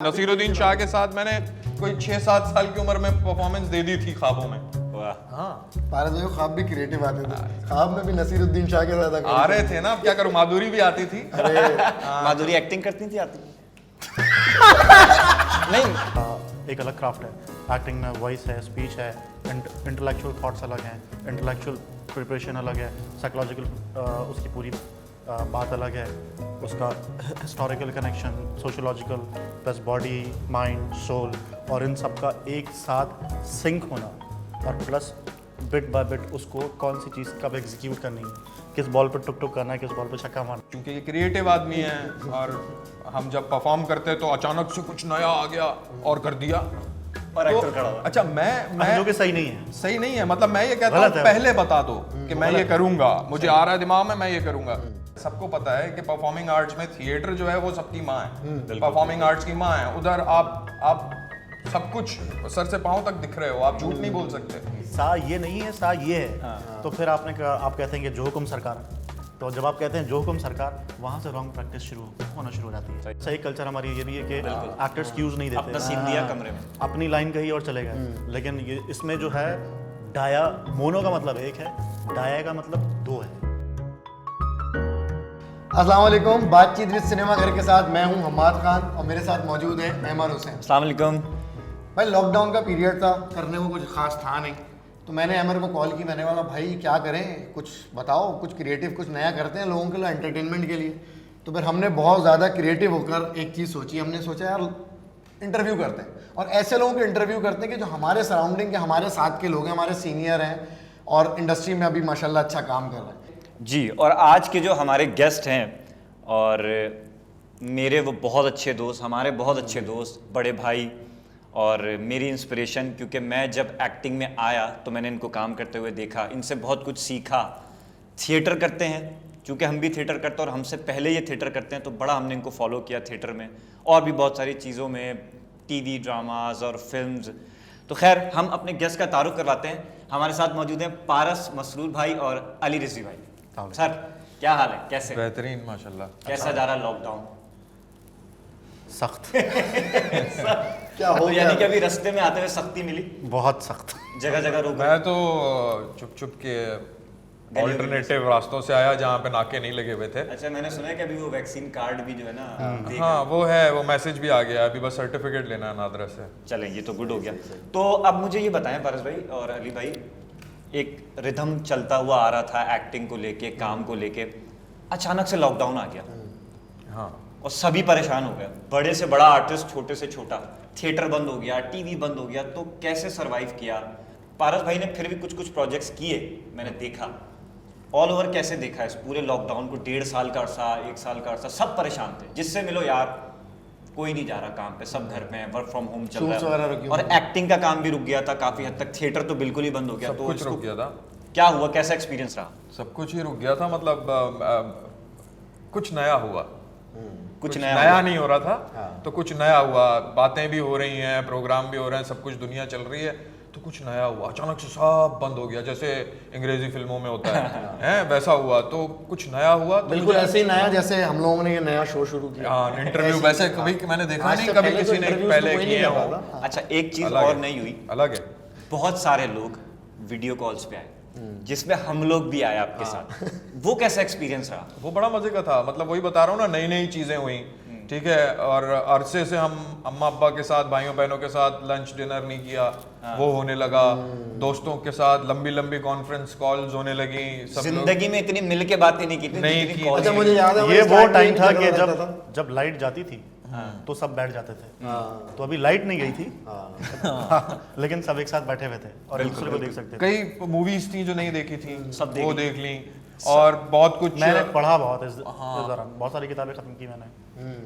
नसीरुद्दीन शाह के साथ मैंने कोई 6-7 साल की उम्र में परफॉर्मेंस दे दी थी ख्वाबों में। हाँ, पारस भाई ख्वाब भी क्रिएटिव आते थे। ख्वाब में भी नसीरुद्दीन शाह के साथ आ रहे थे ना, अब क्या करूं, माधुरी भी आती थी। अरे माधुरी एक्टिंग करती थी आती नहीं एक अलग क्राफ्ट है। एक्टिंग में वॉइस है, स्पीच है, इंटेलेक्चुअल थॉट्स अलग हैं, इंटेलेक्चुअल प्रिपरेशन अलग है, साइकोलॉजिकल उसकी पूरी बात अलग है, उसका historical connection, sociological plus body, mind, soul और इन सब का एक साथ सिंक होना और प्लस बिट बाय बिट उसको कौन सी चीज़ कब एग्जीक्यूट करनी है, किस बॉल पर टुक टुक करना है, किस बॉल पर छक्का मारना। क्योंकि ये क्रिएटिव आदमी है और हम जब परफॉर्म करते हैं तो अचानक से कुछ नया आ गया और कर दिया और एक्टर खड़ा हुआ। अच्छा मैं जो कि सही नहीं है। सही नहीं है, मतलब मैं ये कहता हूँ गलत है। पहले बता दो कि मैं ये करूंगा, मुझे आ रहा है दिमाग में, मैं ये करूंगा। सबको पता है कि परफॉर्मिंग आर्ट्स में थिएटर जो है वो सबकी माँ है, परफॉर्मिंग आर्ट्स की माँ है। उधर आप सब कुछ सर से पांव तक दिख रहे हो, आप झूठ नहीं बोल सकते। सा ये नहीं है, सा ये है। तो फिर आपने कहा, आप कहते हैं कि जो हुक्म सरकार, तो जब आप कहते हैं जो हुक्म सरकार, वहाँ से रॉन्ग प्रैक्टिस होना शुरू हो जाती है। सही कल्चर हमारी ये भी है कि एक्टर्स क्यूज नहीं देते, अपना सीन दिया कमरे में, अपनी लाइन कही और चले गए। लेकिन ये इसमें जो है डाया, मोनो का मतलब एक है, डाया का मतलब दो है। अस्सलाम वालेकुम, बातचीत विद सिनेमा घर के साथ मैं हूं हम्माद खान और मेरे साथ मौजूद है अहमद हुसैन। अस्सलाम वालेकुम। भाई लॉकडाउन का पीरियड था, करने को कुछ खास था नहीं, तो मैंने अमर को कॉल की। मैंने बोला भाई क्या करें, कुछ बताओ, कुछ क्रिएटिव, कुछ नया करते हैं लोगों के लिए, एंटरटेनमेंट के लिए। तो फिर हमने बहुत ज़्यादा क्रिएटिव होकर एक चीज़ सोची। हमने सोचा यार इंटरव्यू करते हैं और ऐसे लोगों को इंटरव्यू करते हैं कि जो हमारे सराउंडिंग के, हमारे साथ के लोग हैं, हमारे सीनियर हैं और इंडस्ट्री में अभी माशाल्लाह अच्छा काम कर रहे हैं। जी, और आज के जो हमारे गेस्ट हैं और मेरे वो बहुत अच्छे दोस्त, हमारे बहुत अच्छे दोस्त, बड़े भाई और मेरी इंस्पिरेशन, क्योंकि मैं जब एक्टिंग में आया तो मैंने इनको काम करते हुए देखा, इनसे बहुत कुछ सीखा। थिएटर करते हैं, चूँकि हम भी थिएटर करते हैं और हमसे पहले ये थिएटर करते हैं, तो बड़ा हमने इनको फॉलो किया थिएटर में और भी बहुत सारी चीज़ों में, टीवी ड्रामाज और फिल्म्स। तो खैर हम अपने गेस्ट का तारुफ करवाते हैं। हमारे साथ मौजूद हैं पारस मसरूर भाई और अली रिजवी भाई। सर क्या हाल है, कैसे? बेहतरीन माशाल्लाह। कैसा जा रहा लॉकडाउन? सख्त क्या हो तो गया? यानी कि अभी रास्ते में आते हुए सख्ती मिली, बहुत सख्त। जगह जगह रोक। मैं तो चुप चुप के ऑल्टरनेटिव रास्तों से आया जहाँ पे नाके नहीं लगे हुए थे। अच्छा, मैंने सुना है कि अभी वो वैक्सीन कार्ड भी जो है ना देगा। हाँ वो है, वो मैसेज भी आ गया, अभी बस सर्टिफिकेट लेना है नादरा से। चलें, ये तो गुड हो गया। तो अब मुझे ये बताएं पारस भाई और अली भाई, एक रिदम चलता हुआ आ रहा था एक्टिंग को लेके, काम को लेके, अचानक से लॉकडाउन आ गया। हाँ, और सभी परेशान हो गए, बड़े से बड़ा आर्टिस्ट, छोटे से छोटा। थिएटर बंद हो गया, टीवी बंद हो गया, तो कैसे सरवाइव किया? पारस भाई ने फिर भी कुछ कुछ प्रोजेक्ट्स किए, मैंने देखा। ऑल ओवर कैसे देखा इस पूरे लॉकडाउन को? 1.5 साल का अरसा, 1 साल का अरसा, सब परेशान थे। जिससे मिलो यार, कोई नहीं जा रहा काम पे, सब घर पे हैं, वर्क फ्रॉम होम चल शूट्स वगैरह रहा रुकी है। हुई और एक्टिंग का काम भी रुक गया था काफी हद तक, थिएटर तो बिल्कुल ही बंद हो गया। सब तो कुछ इसको रुक गया था। क्या हुआ, कैसा एक्सपीरियंस रहा? सब कुछ ही रुक गया था, मतलब कुछ नया हुआ। कुछ नया नया नहीं हो रहा था तो कुछ नया हुआ। बातें भी हो रही हैं, प्रोग्राम भी हो रहे हैं, सब कुछ दुनिया चल रही है, तो कुछ नया हुआ। अचानक से सब बंद हो गया, जैसे अंग्रेजी फिल्मों में होता है वैसा हुआ। तो कुछ नया हुआ, तो बिल्कुल ऐसे ही नया जैसे हम लोगों ने ये नया शो शुरू किया। हाँ, इंटरव्यू वैसे कभी मैंने देखा आज नहीं, से कभी पहले किसी तो ने interviews पहले तो कोई नहीं किए कर हो। रहा था। अच्छा, एक चीज अलग और है, नहीं हुई, अलग है। बहुत सारे लोग वीडियो कॉल्स पे आए, जिसमें हम लोग भी आए आपके साथ। वो कैसा एक्सपीरियंस रहा? वो बड़ा मजे का था, मतलब वही बता रहा हूँ ना, नई नई चीजें हुई, ठीक है। और अरसे से हम अम्मा अब्बा के साथ, भाइयों बहनों के साथ लंच डिनर नहीं किया, वो होने लगा। दोस्तों के साथ लंबी लंबी कॉन्फ्रेंस कॉल्स होने लगी। सब लोग जिंदगी में इतनी मिल के बातें नहीं की थी नहीं जितनी की। कॉल अच्छा में। मुझे याद है ये वो टाइम था कि जब जब लाइट जाती थी तो सब बैठ जाते थे। तो अभी लाइट नहीं गई थी, लेकिन सब एक साथ बैठे हुए थे और एक दूसरे को देख सकते थे। कई मूवीज थी जो नहीं देखी थी, सब देख वो ली। देख ली। और बहुत कुछ मैंने पढ़ा बहुत इस दौरान, बहुत सारी किताबें खत्म की मैंने।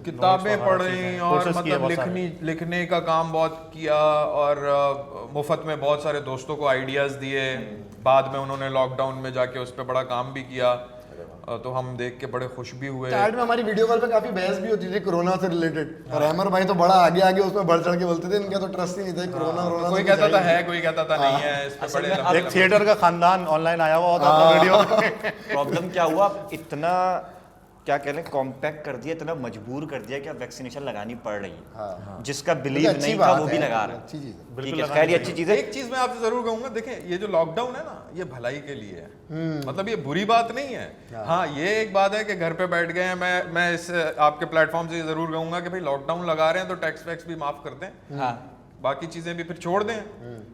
किताबें नोट्स वगैरह पढ़ी सीखे, और कोर्सेज किए मतलब बहुत लिखने का काम बहुत किया और मुफ्त में बहुत सारे दोस्तों को आइडियाज दिए। बाद में उन्होंने लॉकडाउन में जाके उस पर बड़ा काम भी किया, तो हम देख के बड़े खुश भी हुए। स्टार्ट में हमारी वीडियो कॉल पे काफी बहस भी होती थी कोरोना से रिलेटेड, और अहमद भाई तो बड़ा आगे आगे उसमें बढ़ चढ़ के बोलते थे, इनका तो ट्रस्ट ही नहीं था कोरोना। कोई कहता था है, कोई कहता था नहीं है। इस पे असल बड़े में लंबे एक थिएटर का खानदान ऑनलाइन आया हुआ होता था वीडियो। प्रॉब्लम क्या हुआ, इतना क्या कह रहे हैं, कॉम्पैक्ट कर दिया, इतना मजबूर कर दिया कि अब वैक्सीनेशन लगानी पड़ रही है। हाँ। जिसका तो बिलीव अच्छी नहीं था बात वो भी है, लगा रहा है। अच्छी चीज़ है। ठीक बिल्कुल है, खैर ये अच्छी चीज़ है। एक चीज मैं आपसे जरूर कहूंगा, देखिए ये जो लॉकडाउन है ना, ये भलाई के लिए है। मतलब ये बुरी बात नहीं है। हाँ, ये एक बात है कि घर पे बैठ गए हैं। मैं इस आपके प्लेटफॉर्म से ये जरूर कहूंगा कि भाई लॉकडाउन लगा रहे हैं तो टैक्स वैक्स भी माफ कर दें, हाँ बाकी चीजें भी फिर छोड़ दें,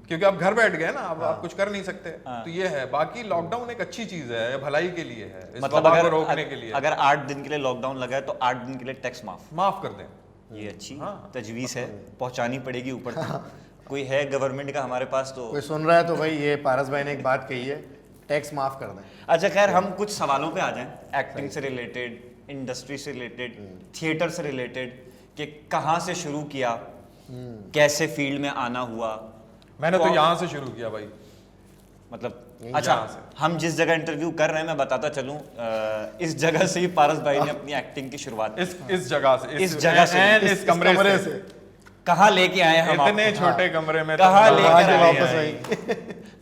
क्योंकि आप घर बैठ गए ना, अब आप कुछ कर नहीं सकते। तो ये है, बाकी लॉकडाउन एक अच्छी चीज है, ये भलाई के लिए है, इस मतलब वबा को रोकने के लिए अगर 8 दिन के लिए लॉकडाउन लगा है तो 8 दिन के लिए टैक्स माफ। माफ कर दें। ये अच्छी तजवीज़ है, पहुंचानी पड़ेगी ऊपर तक। कोई है गवर्नमेंट का हमारे पास तो। कोई सुन रहा है तो भाई ये पारस भाई ने एक बात कही है, टैक्स माफ कर दें। अच्छा खैर, हम कुछ सवालों पे आ जाएं, एक्टिंग से रिलेटेड, इंडस्ट्री से रिलेटेड, थिएटर से रिलेटेड, कि कहाँ से शुरू किया, कैसे फील्ड में आना हुआ। मैंने तो यहाँ से शुरू किया भाई, मतलब यहाँ अच्छा, से। हम जिस जगह इंटरव्यू कर रहे हैं मैं बताता चलूं, इस जगह से ही पारस भाई ने अपनी एक्टिंग की शुरुआत की। इस जगह से, इस जगह से, and इस कमरे से कहाँ लेके आए हम इतने आपको? छोटे कमरे में कहाँ तुम लेकर कहाँ आए चली वापस आई? आई?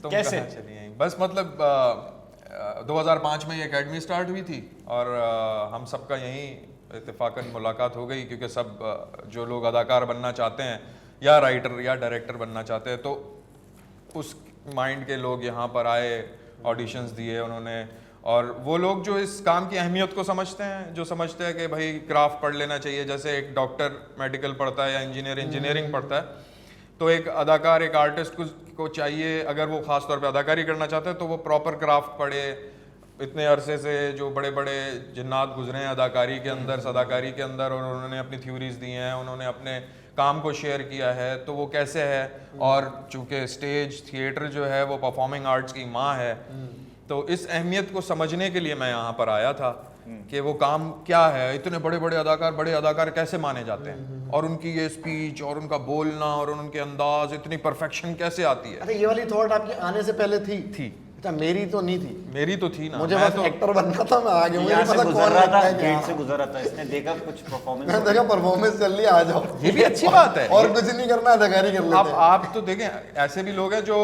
तुम कैसे? कहाँ चली आई? बस मतलब 2005 में ये एकेडमी स्टार्ट हुई थी और हम सबका यहीं इत्तेफाकन मुलाकात हो गई, क्योंकि सब जो लोग अदाकार बनना चाहते हैं या राइटर या डायरेक्टर बनना चाहते हैं, तो उस माइंड के लोग यहाँ पर आए, ऑडिशंस दिए उन्होंने। और वो लोग जो इस काम की अहमियत को समझते हैं, जो समझते हैं कि भाई क्राफ्ट पढ़ लेना चाहिए, जैसे एक डॉक्टर मेडिकल पढ़ता है या इंजीनियर इंजीनियरिंग पढ़ता है, तो एक अदाकार, एक आर्टिस्ट को चाहिए, अगर वो खास तौर पे अदाकारी करना चाहता है तो वो प्रॉपर क्राफ्ट पढ़े। इतने अरसे से जो बड़े बड़े जिन्नात गुजरे हैं अदाकारी के अंदर, सदाकारी के अंदर, और उन्होंने अपनी थ्योरीज दी हैं, उन्होंने अपने काम को शेयर किया है, तो वो कैसे है। और चूंकि स्टेज थिएटर जो है वो परफॉर्मिंग आर्ट्स की माँ है, तो इस अहमियत को समझने के लिए मैं यहाँ पर आया था कि वो काम क्या है, इतने बड़े बड़े अदाकार कैसे माने जाते हैं, और उनकी ये स्पीच और उनका बोलना और उनके अंदाज, इतनी परफेक्शन कैसे आती है। अरे ये वाली थॉट आपकी आने से पहले थी? अच्छा, मेरी तो नहीं थी। मेरी तो थी ना, मुझे मैं बस तो एक्टर बनना था, मैं आगे मुझे यहाँ से पता गुजर कौन रहा लगता था, है गेट क्या। से गुजर रहा था, इसने देखा कुछ मैं परफॉर्मेंस। देखा परफॉर्मेंस चल रही है, आ जाओ, ये भी अच्छी बात है। और कुछ नहीं करना, अदाकारी कर लेते हैं। आप तो देखें, ऐसे भी लोग हैं जो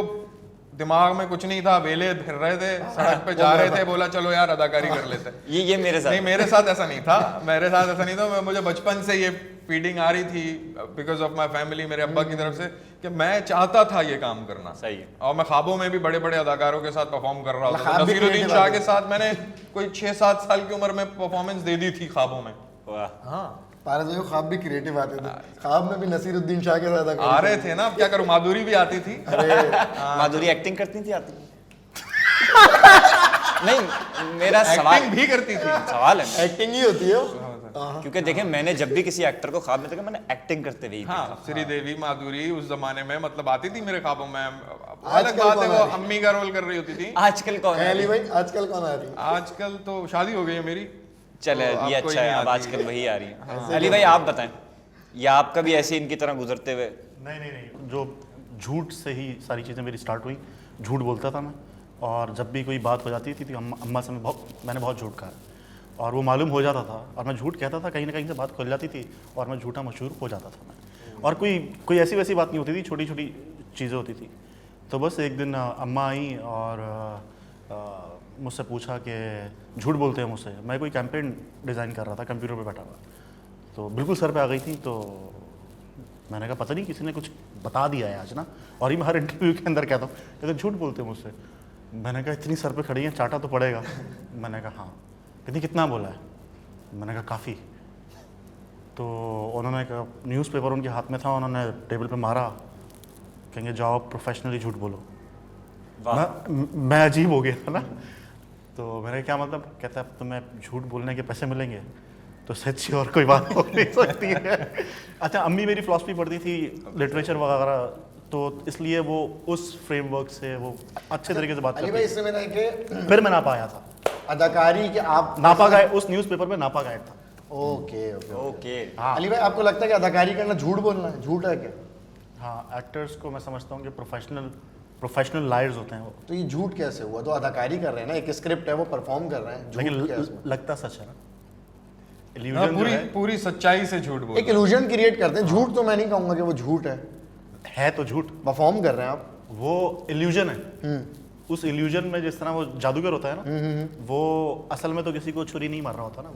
दिमाग में कुछ नहीं था, वेले फिर रहे थे, सड़क पे जा रहे थे, बोला चलो यार अदाकारी कर लेते हैं। ये मेरे साथ नहीं, मेरे साथ ऐसा नहीं था, मेरे साथ ऐसा नहीं था। मुझे बचपन से ये फीडिंग आ रही थी बिकॉज ऑफ माय फैमिली, मेरे अब्बा की तरफ से, कि मैं चाहता था ये काम करना। सही है। और मैं ख्वाबों में भी बड़े बड़े अदाकारों के साथ परफॉर्म कर रहा था। ख्वाब भी नसीरुद्दीन creative शाह आते के साथ मैंने कोई 6-7 साल की उम्र में परफॉर्मेंस दे दी थी ख्वाबों में। वाह। हाँ, पारस भाई को ख्वाब भी क्रिएटिव आते थे, ख्वाब में भी नसीरुद्दीन शाह के साथ आ अदाकारी। रहे थे ना, अब क्या करूं, माधुरी भी आती थी। माधुरी एक्टिंग करती थी, आती नहीं, मेरा सवाल एक्टिंग भी करती थी। सवाल है एक्टिंग ही होती है वो। क्योंकि देखें, मैंने जब भी किसी एक्टर को ख्वाब में देखा, मैंने एक्टिंग करते हुए ही देखा। हाँ, श्रीदेवी, माधुरी उस जमाने में मतलब आती थी मेरे ख्वाबों में। अलग आजकल बात है, कौन वो आ रही? अम्मी का रोल कर रही होती थी। आजकल कौन है? अली भाई आजकल कौन आ रही है? आजकल तो शादी हो गई है मेरी। चले, तो ये अब कोई अच्छा है, नहीं अब आती। आजकल वही आ रही है। अली भाई आप बताएं, या आपका भी ऐसे इनकी तरह गुजरते हुए? नहीं, जो झूठ से ही सारी चीज़ें मेरी स्टार्ट हुई। झूठ बोलता था मैं, और जब भी कोई बात हो जाती थी तो अम्मा से मैंने बहुत झूठ कहा, और वो मालूम हो जाता था, और मैं झूठ कहता था, कहीं ना कहीं से बात खुल जाती थी और मैं झूठा मशहूर हो जाता था मैं। और कोई ऐसी वैसी बात नहीं होती थी, छोटी छोटी चीज़ें होती थी। तो बस एक दिन अम्मा आई और मुझसे पूछा कि झूठ बोलते हैं मुझसे। मैं कोई कैंपेन डिज़ाइन कर रहा था, कंप्यूटर पे बैठा हुआ, तो बिल्कुल सर पे आ गई थी। तो मैंने कहा पता नहीं किसी ने कुछ बता दिया है आज ना, और ही मैं हर इंटरव्यू के अंदर कहता हूँ, कहते झूठ बोलते हैं मुझसे। मैंने कहा इतनी सर पे खड़ी है, चाटा तो पड़ेगा। मैंने कहा हाँ। कहती कितना बोला है? मैंने कहा काफ़ी। तो उन्होंने कहा, न्यूज़पेपर उनके हाथ में था, उन्होंने टेबल पे मारा, कहेंगे जाओ प्रोफेशनली झूठ बोलो। मैं अजीब हो गया था ना। तो मैंने क्या मतलब? कहता अब तुम्हें झूठ बोलने के पैसे मिलेंगे तो सच्ची और कोई बात हो नहीं सकती है। अच्छा, अम्मी मेरी फिलॉसफी पढ़ती थी, लिटरेचर वगैरह, तो इसलिए वो उस फ्रेमवर्क से वो अच्छे तरीके से बात अली करती भाई थी। इससे मेरा है फिर मैं नापा आया था, अदाकारी के आप नापा गायब, उस न्यूज़पेपर में नापा गायब था। Okay okay. ओके। हाँ अली भाई आपको लगता है कि अदाकारी करना झूठ बोलना है? झूठ है क्या? हाँ, एक्टर्स को मैं समझता हूँ कि प्रोफेशनल लायर्स होते हैं वो। तो ये झूठ कैसे हुआ? तो अदाकारी कर रहे हैं ना, एक स्क्रिप्ट है, वो परफॉर्म कर रहे हैं, झूठ लेकिन कैसे? लगता सच है ना, हाँ, इल्यूजन जो है, पूरी सच्चाई से झूठ बोल एक इल्यूजन क्रिएट करते हैं। झूठ तो मैं नहीं कहूंगा कि वो झूठ है, है तो झूठ, परफॉर्म कर रहे हैं आप। वो इल्यूजन है। उस इल्यूजन में जिस तरह वो जादूगर होता है ना, वो असल में तो किसी को छुरी नहीं मार रहा होता ना,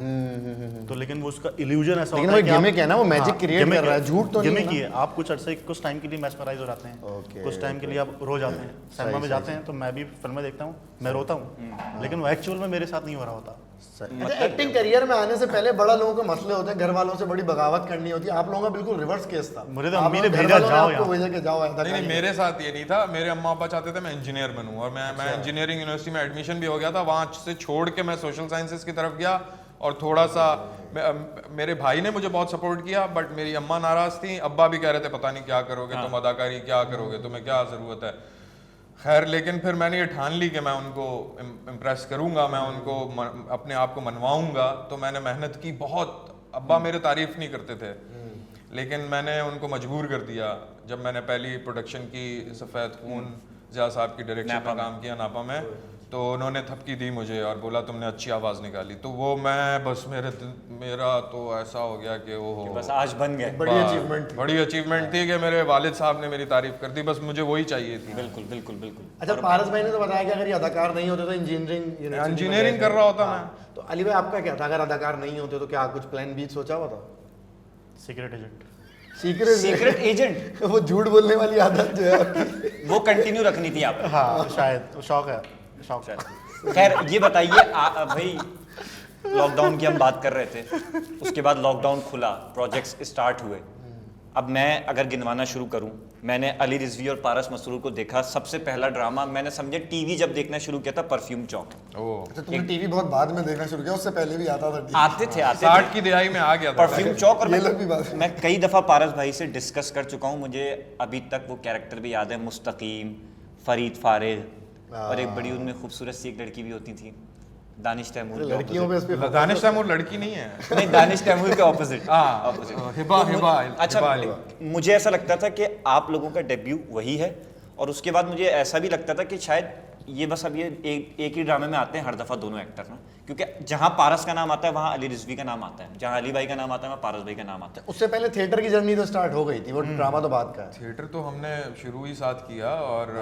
तो लेकिन वो उसका इल्यूजन ऐसा लेकिन होता है वो कि गिमिक है ना, वो मैजिक क्रिएट कर रहा है, झूठ तो नहीं गिमिक है ही ना। है। आप कुछ अरसे कुछ टाइम के लिए मेस्मराइज हो जाते हैं, कुछ टाइम के लिए आप रो जाते हैं। सिनेमा में जाते हैं तो मैं भी फिल्में देखता हूँ, मैं रोता हूँ, लेकिन वो एक्चुअल में मेरे साथ नहीं हो रहा होता। अच्छा, एक्टिंग करियर में आने से पहले बड़ा लोगों के मसले होते हैं, घर वालों से बड़ी बगावत करनी होती है। आप लोगों का बिल्कुल रिवर्स केस था। मुझे तो आप अम्मी ने लोग घर भेजा, वालों जाओ आपको यहाँ। भेजा कि जाओ ऐसा नहीं, करिए। मेरे साथ ये नहीं था। मेरे अम्मा पापा चाहते थे मैं इंजीनियर बनूं, और मैं इंजीनियरिंग यूनिवर्सिटी में एडमिशन भी हो गया था। वहाँ से छोड़ के मैं सोशल साइंसेस की तरफ गया, और थोड़ा सा मेरे भाई ने मुझे बहुत सपोर्ट किया, बट मेरी अम्मा नाराज थी, अब्बा भी कह रहे थे पता नहीं क्या करोगे तुम, अदाकारी क्या करोगे, तुम्हें क्या ज़रूरत है। खैर, लेकिन फिर मैंने ये ठान ली कि मैं उनको इम्प्रेस करूंगा, मैं उनको अपने आप को मनवाऊंगा। तो मैंने मेहनत की बहुत। अब्बा मेरे तारीफ नहीं करते थे, लेकिन मैंने उनको मजबूर कर दिया। जब मैंने पहली प्रोडक्शन की सफ़ेद खून ज़िया साहब की डायरेक्शन में काम किया नापा में, तो उन्होंने थपकी दी मुझे और बोला तुमने अच्छी आवाज़ निकाली। तो वो मैं बस मेरा तो ऐसा हो गया कि वो बस आज बन गए। बड़ी अचीवमेंट थी। बड़ी अचीवमेंट थी कि मेरे वालिद साहब ने मेरी तारीफ कर दी, बस मुझे वही चाहिए थी। बिल्कुल बिल्कुल बिल्कुल। अच्छा, पारस भाई ने तो बताया कि अगर ये अदाकार नहीं होते तो इंजीनियरिंग कर रहा होता मैं। तो अली भाई आपका क्या था, अगर अदाकार नहीं होते तो क्या कुछ प्लान बी सोचा हुआ था? Secret agent. सीक्रेट एजेंट, वो झूठ बोलने वाली आदत जो है आपकी। वो कंटिन्यू रखनी थी आप। हाँ शायद शौक है, शौक शायद। खैर ये बताइए भाई, लॉकडाउन की हम बात कर रहे थे, उसके बाद लॉकडाउन खुला, प्रोजेक्ट्स स्टार्ट हुए। अब मैं अगर गिनवाना शुरू करूं, मैंने अली रिजवी और पारस मसरूर को देखा। सबसे पहला ड्रामा मैंने समझे टीवी जब देखना शुरू किया था, परफ्यूम चौक। अच्छा, तुमने टीवी बहुत बाद में देखना शुरू किया, उससे पहले भी आता था? आते थे 60 की दिहाई में आ गया था परफ्यूम चौक। और ये लोग भी बात- मैं कई दफ़ा पारस भाई से डिस्कस कर चुका हूँ, मुझे अभी तक वो कैरेक्टर भी याद है, मुस्तकीम, फरीद फारिद, और एक बड़ी उनमें खूबसूरत सी एक लड़की भी होती थी, दानिश तैमूर। लड़कियों में इस पे दानिश तैमूर लड़की नहीं है। नहीं, दानिश तैमूर के ऑपोजिट। हिबा अच्छा, मुझे ऐसा लगता था कि आप लोगों का डेब्यू वही है, और उसके बाद मुझे ऐसा भी लगता था कि शायद ये बस अब ये एक ही ड्रामे में आते हैं हर दफ़ा दोनों एक्टर ना, क्योंकि जहाँ पारस का नाम आता है वहाँ अली रिजवी का नाम आता है, जहाँ अली भाई का नाम आता है वहाँ पारस भाई का नाम आता है। उससे पहले थिएटर की जर्नी तो स्टार्ट हो गई थी, वो ड्रामा तो बात का है। थिएटर तो हमने शुरू ही साथ किया, और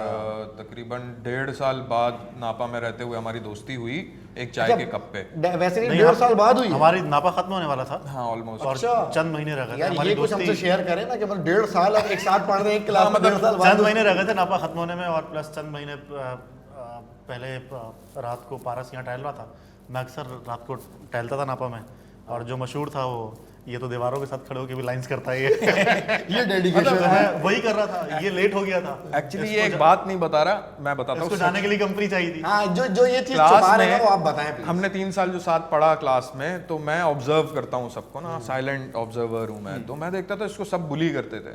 तकरीबन 1.5 साल बाद नापा में रहते हुए हमारी दोस्ती हुई एक चाय के कप पे। वैसे नहीं, 1.5 साल बाद हुई है? हमारी नापा खत्म होने वाला था हाँ, ऑलमोस्ट। और अच्छा। चंद महीने रह गए थे यार हमारी ये कुछ हमसे दोस्ती। शेयर करें ना कि मतलब 1.5 साल अब एक साथ पढ़ रहे हैं एक क्लास में, 1.5 साल बाद चंद महीने रह गए थे नापा खत्म होने में, और प्लस चंद महीने पहले रात को पारस यहाँ टहल रहा था। मैं अक्सर रात को टहलता था नापा में, और जो मशहूर था वो ये तो दीवारों के साथ खड़े होकर भी लाइंस करता है ये डेडिकेशन मतलब है। मैं वही कर रहा था, ये लेट हो गया था। एक्चुअली ये एक बात नहीं बता रहा, मैं बताता इसको हूँ। जाने के लिए कंपनी चाहिए थी। हाँ, जो ये चीज क्लास छुपा रहे हैं में वो आप बताएं प्लीज। हमने 3 साल जो साथ पढ़ा क्लास में, तो मैं ऑब्जर्व करता हूँ सबको ना, साइलेंट ऑब्जर्वर हूँ मैं। तो मैं देखता था इसको सब बुली करते थे,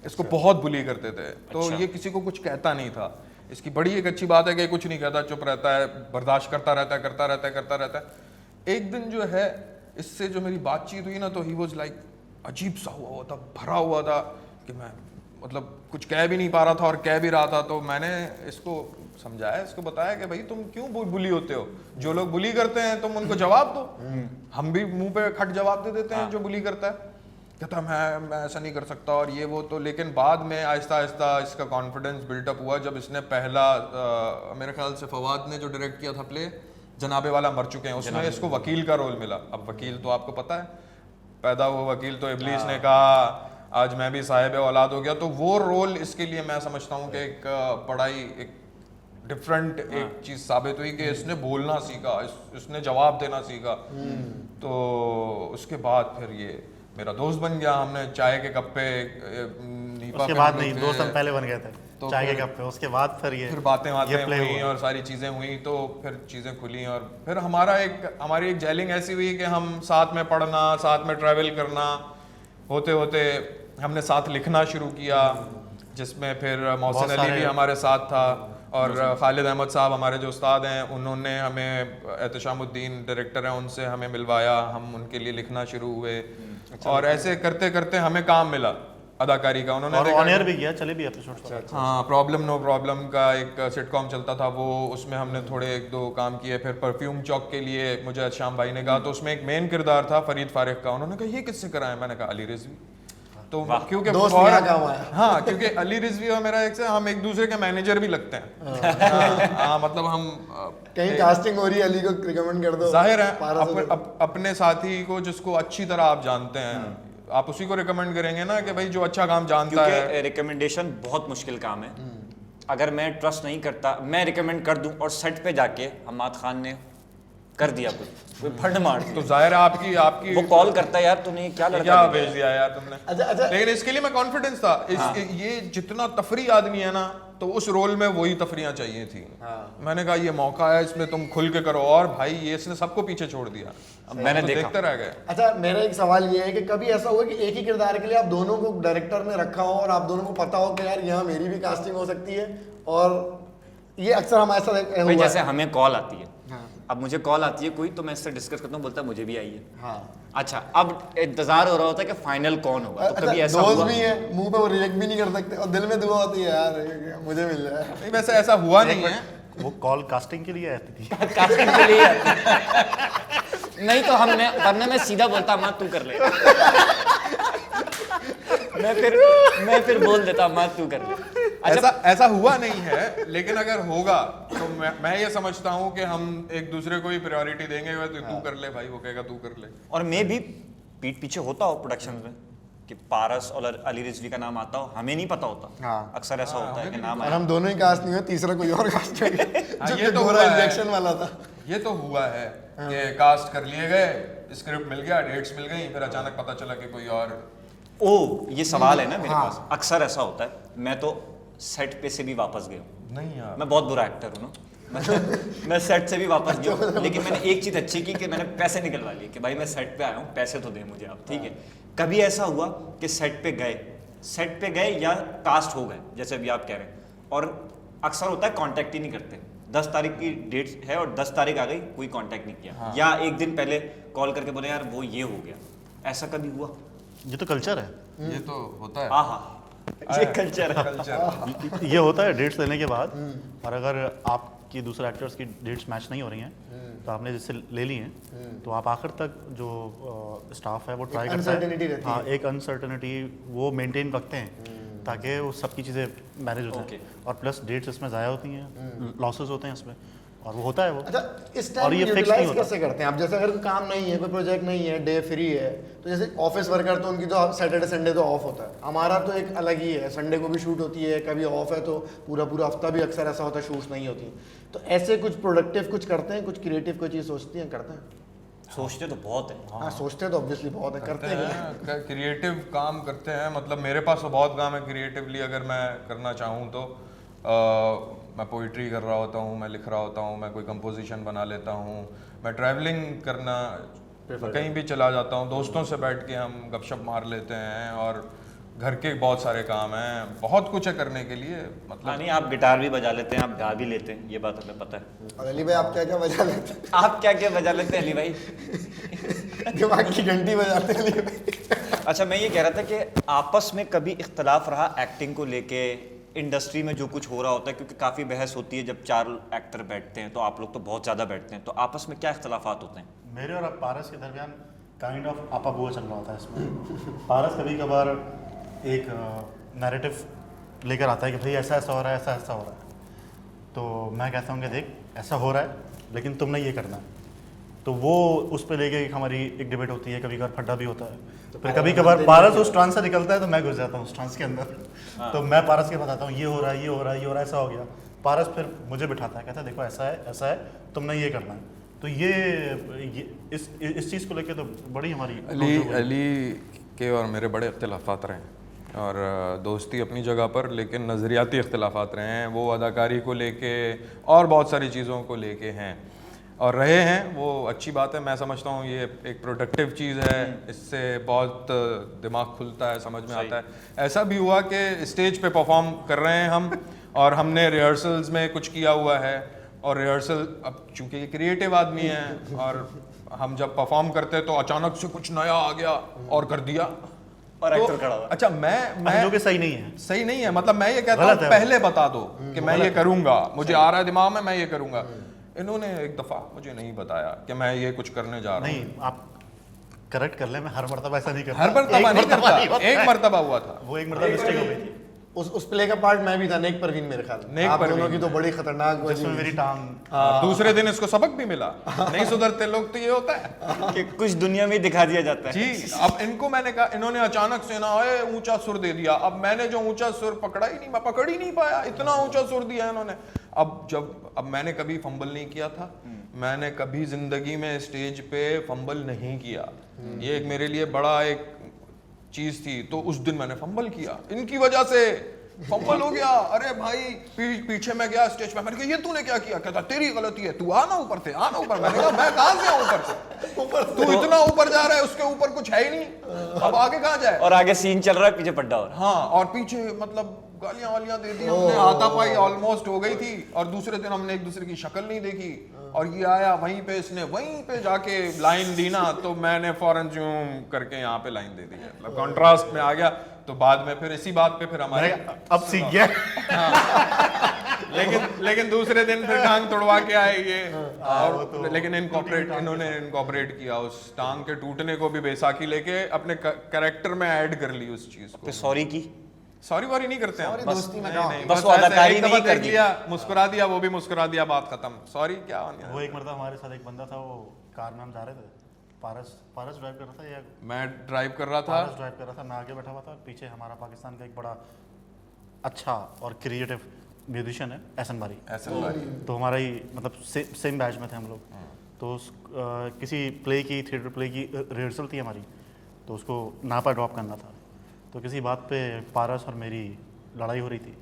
इसको बहुत बुली करते थे। तो ये किसी को कुछ कहता नहीं था। इसकी बड़ी एक अच्छी बात है कि कुछ नहीं कहता, चुप रहता है, बर्दाश्त करता रहता है। एक दिन जो है इससे जो मेरी बातचीत हुई ना, तो ही वॉज लाइक अजीब सा हुआ था, भरा हुआ था कि मैं मतलब कुछ कह भी नहीं पा रहा था और कह भी रहा था। तो मैंने इसको समझाया, इसको बताया कि भाई तुम क्यों बुली होते हो, जो लोग बुली करते हैं तुम उनको जवाब दो। हम भी मुंह पे खट जवाब दे देते हैं जो बुली करता है। कहता मैं ऐसा नहीं कर सकता और ये वो। तो लेकिन बाद में आहिस्ता आहिस्ता इसका कॉन्फिडेंस बिल्टअप हुआ, जब इसने पहला मेरे ख्याल से फवाद ने जो डायरेक्ट किया था प्ले जनाबे वाला मर चुके हैं, उसमें इसको वकील का रोल मिला। अब वकील तो आपको पता है, पैदा हुआ वकील, तो इब्लीस ने कहा आज मैं भी साहिब औलाद हो गया। तो वो रोल इसके लिए मैं समझता हूँ कि एक बड़ा ही एक डिफरेंट एक चीज साबित हुई कि इसने बोलना सीखा, इसने जवाब देना सीखा। तो उसके बाद फिर ये मेरा दोस्त बन गया। हमने चाय के कप पे उसके बाद नहीं, दोस्त हम पहले बन गए थे तो चाय के कप पे। उसके बाद फिर बातें play हुई हुआ। और सारी चीज़ें हुई, तो फिर चीज़ें खुली। और फिर हमारी एक जेलिंग ऐसी हुई कि हम साथ में पढ़ना, साथ में ट्रैवल करना, होते होते हमने साथ लिखना शुरू किया, जिसमें फिर मोहसिन अली भी हमारे साथ था और खालिद अहमद साहब हमारे जो उस्ताद हैं, उन्होंने हमें एहतशामुद्दीन डायरेक्टर हैं, उनसे हमें मिलवाया, हम उनके लिए लिखना शुरू हुए। और ऐसे करते करते हमें काम मिला अदाकारी का। उन्होंने और ऑन एयर भी किया, चले भी एपिसोड। हाँ, प्रॉब्लम नो प्रॉब्लम का एक सिटकॉम चलता था, वो उसमें हमने थोड़े 1-2 काम किए। फिर परफ्यूम चौक के लिए मुझे श्याम भाई ने कहा, तो उसमें एक मेन किरदार था फरीद फारिक का। उन्होंने कहा ये किससे कराया? मैंने कहा अली रिजवी। तो क्योंकि दोस्त और- यहाँ काम आया। हाँ, क्योंकि अली रिजवी और मेरा एक से हम एक दूसरे के मैनेजर भी लगते हैं। हाँ, मतलब हम कहीं कास्टिंग हो रही है, अली को रिकमेंड कर दो। जाहिर है पारस को। अपने साथी को जिसको अच्छी तरह आप जानते हैं, आप उसी को रिकमेंड करेंगे ना कि भाई जो अच्छा काम जानता है। क्योंकि रिकमेंडेशन बहुत मुश्किल काम है। अगर मैं ट्रस्ट नहीं करता, मैं रिकमेंड कर दूं और सेट पे जाके हमाद खान ने कर दिया कुछ, कोई फंड मार तो दिया, जाहिर है आपकी वो कॉल करता है यार तूने क्या लड़का क्या लेके भेज आया? दिया यार तुमने। अच्छा लेकिन इसके लिए मैं कॉन्फिडेंस था। ये जितना तफरी आदमी है ना, तो उस रोल में वही तफरियां चाहिए थी। मैंने कहा ये मौका है, इसमें तुम खुल के करो, और भाई ये इसने सबको पीछे छोड़ दिया। अब मैंने तो देखा। देखते रह गए। अच्छा, मेरा एक सवाल ये है कि कभी ऐसा हुआ कि एक ही किरदार के लिए आप दोनों को डायरेक्टर ने रखा हो और आप दोनों को पता हो कि यार यहाँ मेरी भी कास्टिंग हो सकती है, और ये अक्सर हमारे साथ भाई हुआ जैसे है। हमें कॉल आती है, हाँ। अब मुझे कॉल आती है कोई, तो मैं इससे डिस्कस करता हूँ, बोलता है मुझे भी आई है। हाँ। अच्छा, अब इंतजार हो रहा होता है कि फाइनल कौन होगा। तो अच्छा, कभी ऐसा दोस्त हुआ भी है, मुंह पे वो रिजेक्ट भी नहीं कर सकते और दिल में दुआ होती है यार ये मुझे मिल जाए। नहीं, वैसे ऐसा हुआ नहीं है। वो कॉल कास्टिंग के लिए आती थी। कास्टिंग के लिए नहीं तो हमने, वरना मैं सीधा बोलता माँ तू कर ले। मैं फिर बोल देता माँ तू कर ले। अच्छा, ऐसा हुआ नहीं है, लेकिन अगर होगा तो मैं ये समझता हूँ कि हम एक दूसरे को ही प्रायोरिटी देंगे। तो तू कर ले भाई, वो कहेगा तू कर ले। और मैं भी पीठ पीछे होता हो प्रोडक्शन में कि पारस और अली रिजवी का नाम आता हो, हमें नहीं पता होता। हाँ। अक्सर ऐसा होता है कि नाम और आया। हम दोनों ही कास्ट नहीं हुए, तीसरा कोई और कास्ट है जो ये कि तो पूरा हुआ है। इंजेक्शन वाला था। ये तो हुआ है कि कास्ट कर लिए गए, स्क्रिप्ट मिल गया, डेट्स मिल गई, फिर अचानक पता चला कि कोई और। ओ, ये सवाल है ना मेरे हाँ। पास। अक्सर ऐसा होता है, मैं तो सेट पे से भी वापस गया हूँ। नहीं यार, मैं बहुत बुरा एक्टर हूँ ना। मैं सेट से भी वापस गया हूँ, लेकिन मैंने एक चीज अच्छी की कि मैंने पैसे निकलवा लिए कि भाई मैं सेट पे आया हूँ, पैसे तो दें मुझे आप, ठीक है। कभी ऐसा हुआ कि सेट पे गए या कास्ट हो गए, जैसे अभी आप कह रहे हैं, और अक्सर होता है कांटेक्ट ही नहीं करते। 10 तारीख की डेट है और 10 तारीख आ गई, कोई कांटेक्ट नहीं किया, या एक दिन पहले कॉल करके बोले यार वो ये हो गया। ऐसा कभी हुआ? ये तो कल्चर है। ये तो होता है। आहा, ये कल्चर है। कल्चर। ये होता है डेट्स लेने के बाद। और अगर आपकी दूसरे एक्टर्स की डेट्स मैच नहीं हो रही हैं, तो आपने जिससे ले ली हैं, तो आप आखिर तक जो स्टाफ है वो ट्राई करता uncertainty है। रहती हाँ, है। एक अनसर्टनिटी वो मेंटेन रखते हैं ताकि वो सबकी चीज़ें मैनेज हो Okay. जाए। और प्लस डेट्स इसमें ज़ाया होती हैं, लॉसेस होते हैं इसमें, और वो होता है वो। अच्छा, इस और टाइम ये fix नहीं यूटिलाइज होता। कैसे करते हैं आप? जैसे अगर काम नहीं है, कोई प्रोजेक्ट नहीं है, डे फ्री है, तो जैसे ऑफिस वर्कर तो उनकी तो सैटरडे संडे तो ऑफ होता है, हमारा तो एक अलग ही है, संडे को भी शूट होती है, कभी ऑफ है तो पूरा पूरा हफ्ता भी अक्सर ऐसा होता है शूट्स नहीं होती। तो ऐसे कुछ प्रोडक्टिव कुछ करते हैं, कुछ क्रिएटिव कोई चीज़ सोचती हैं, करते हैं? सोचते तो बहुत है। हाँ, सोचते तो ऑब्वियसली बहुत है, करते हैं। क्रिएटिव काम करते हैं, मतलब मेरे पास तो बहुत काम है क्रिएटिवली। अगर मैं करना चाहूँ तो मैं पोइट्री कर रहा होता हूँ, मैं लिख रहा होता हूँ, मैं कोई कंपोजिशन बना लेता हूँ, मैं ट्रैवलिंग करना, मैं कहीं भी चला जाता हूँ, दोस्तों से बैठ के हम गपशप मार लेते हैं, और घर के बहुत सारे काम हैं, बहुत कुछ है करने के लिए। हाँ, मतलब नहीं आप गिटार भी बजा लेते हैं, आप गा भी लेते हैं, ये बात हमें पता है। और अली भाई आप क्या क्या बजा लेते हैं? आप क्या क्या बजा लेते हैं अली भाई? दिमाग की घंटी बजाते हैं अली भाई। अच्छा, मैं ये कह रहा था कि आपस में कभी इख्तलाफ रहा एक्टिंग को लेके, इंडस्ट्री में जो कुछ हो रहा होता है, क्योंकि काफ़ी बहस होती है जब 4 एक्टर बैठते हैं, तो आप लोग तो बहुत ज़्यादा बैठते हैं, तो आपस में क्या इख्तलाफात होते हैं? मेरे और पारस के दरमियान काइंड ऑफ आपा बुआ चल रहा होता है इसमें। पारस कभी कभार एक नैरेटिव लेकर आता है कि भाई ऐसा ऐसा हो रहा है, ऐसा ऐसा हो रहा है, तो मैं कहता हूँ कि देख ऐसा हो रहा है लेकिन तुमने ये करना है। तो वो उस पर लेके हमारी एक डिबेट होती है, कभी कभार फड्डा भी होता है। तो फिर कभी कभार पारस उस ट्रांस से निकलता है तो मैं घुस जाता हूँ उस ट्रांस के अंदर। तो मैं पारस के बताता हूँ ये हो रहा है, ये हो रहा है, ये हो रहा है, ऐसा हो गया। पारस फिर मुझे बिठाता है, कहता है देखो ऐसा है, तुमने ये करना है। तो ये इस चीज़ को लेके तो बड़ी हमारी अली के और मेरे बड़े इख्तिलाफात रहे हैं, और दोस्ती अपनी जगह पर, लेकिन नज़रियाती इख्तिलाफात रहे हैं। वो अदाकारी को लेके और बहुत सारी चीज़ों को लेके हैं और रहे हैं, वो अच्छी बात है। मैं समझता हूँ ये एक प्रोडक्टिव चीज़ है, इससे बहुत दिमाग खुलता है, समझ में आता है। ऐसा भी हुआ कि स्टेज पे परफॉर्म कर रहे हैं हम, और हमने रिहर्सल्स में कुछ किया हुआ है, और रिहर्सल, अब चूंकि क्रिएटिव आदमी हैं, और हम जब परफॉर्म करते हैं तो अचानक से कुछ नया आ गया और कर दिया, और तो एक्टर खड़ा हुआ। अच्छा मैं जो कि सही नहीं है। सही नहीं है, मतलब मैं ये कहता हूँ गलत है वो। पहले बता दो कि मैं ये करूंगा, मुझे आ रहा है दिमाग में, मैं ये करूंगा। इन्होंने एक दफ़ा मुझे नहीं बताया कि मैं ये कुछ करने जा रहा हूँ। नहीं, आप करेक्ट कर ले, मैं हर मरतबा ऐसा नहीं करता। हर मर्तबा नहीं मर्तबा नहीं करता, होता एक है। मर्तबा हुआ था। वो एक मरतबा मिस्टेक हो गई थी, उस प्ले का पार्ट मैं भी था, नेक परवीन मेरे ख्याल में। नेक आप दोनों परवीन की तो बड़ी खतरनाक जिसमें वाली- मेरी टांग दूसरे दिन इसको सबक भी मिला, नहीं सुधरते लोग तो ये होता है कि कुछ दुनिया में ही दिखा दिया जाता है। जी। अब इनको मैंने कहा, इन्होंने अचानक से ना ऊंचा सुर दे दिया। अब मैंने जो ऊंचा सुर पकड़ा ही नहीं, मैं पकड़ ही नहीं पाया, इतना ऊंचा सुर दिया इन्होंने। अब मैंने कभी फंबल नहीं किया था, मैंने कभी जिंदगी में स्टेज पे फंबल नहीं किया, ये एक मेरे लिए बड़ा एक चीज थी। तो उस दिन मैंने फंबल किया, इनकी वजह से फंबल हो गया। अरे भाई पीछे मैं गया स्टेज पे, मैंने कहा ये तूने क्या किया? कहता तेरी गलती है, तू आना ऊपर से, आना ऊपर। मैंने कहा मैं कहां से आऊं ऊपर से? तू इतना ऊपर जा रहा है, उसके ऊपर कुछ है ही नहीं, अब आगे कहां जाए? और आगे सीन चल रहा है, पीछे पड्डा हो रहा है। हाँ, और पीछे मतलब गालियां वालियां दे दी हमने, हाथापाई ऑलमोस्ट हो गई थी। और दूसरे दिन हमने एक दूसरे की शक्ल नहीं देखी, और ये आया वहीं पे, इसने वहीं पे जाके लाइन दी ना, तो मैंने फौरन जूम करके यहाँ पे लाइन दे दी है, मतलब कंट्रास्ट में आ गया। तो बाद में फिर इसी बात पे फिर हमारे अब सीख गया। लेकिन दूसरे दिन फिर टांग तोड़वा के आए ये, और लेकिन इन्होंने इनकॉर्पोरेट किया उस टांग के टूटने को भी बैसाखी लेके अपने कैरेक्टर में ऐड कर ली उस चीज को। फिर सॉरी की, सॉरी वॉरी नहीं करते हम, बस दोस्ती में नहीं, कहाँ? नहीं, बस बस वो ऐसे अदाकारी एक दफा नहीं कर देख दी। लिया, मुस्कुरा दिया, वो भी मुस्कुरा दिया, बात खत्म। सॉरी क्या होने वो एक मरतबा हमारे साथ एक बंदा था, वो कार में हम जा रहे थे, पारस ड्राइव कर रहा था, या मैं ड्राइव कर रहा था, पारस ड्राइव कर रहा था, मैं आगे बैठा हुआ था, और पीछे हमारा पाकिस्तान का एक बड़ा अच्छा और क्रिएटिव म्यूजिशियन है एहसन बारी। ऐसा लगा। तो हमारा ही मतलब सेम बैच में थे हम लोग। तो किसी प्ले की, थिएटर प्ले की रिहर्सल थी हमारी, तो उसको नापा ड्रॉप करना था। तो किसी बात पे पारस और मेरी लड़ाई हो रही थी।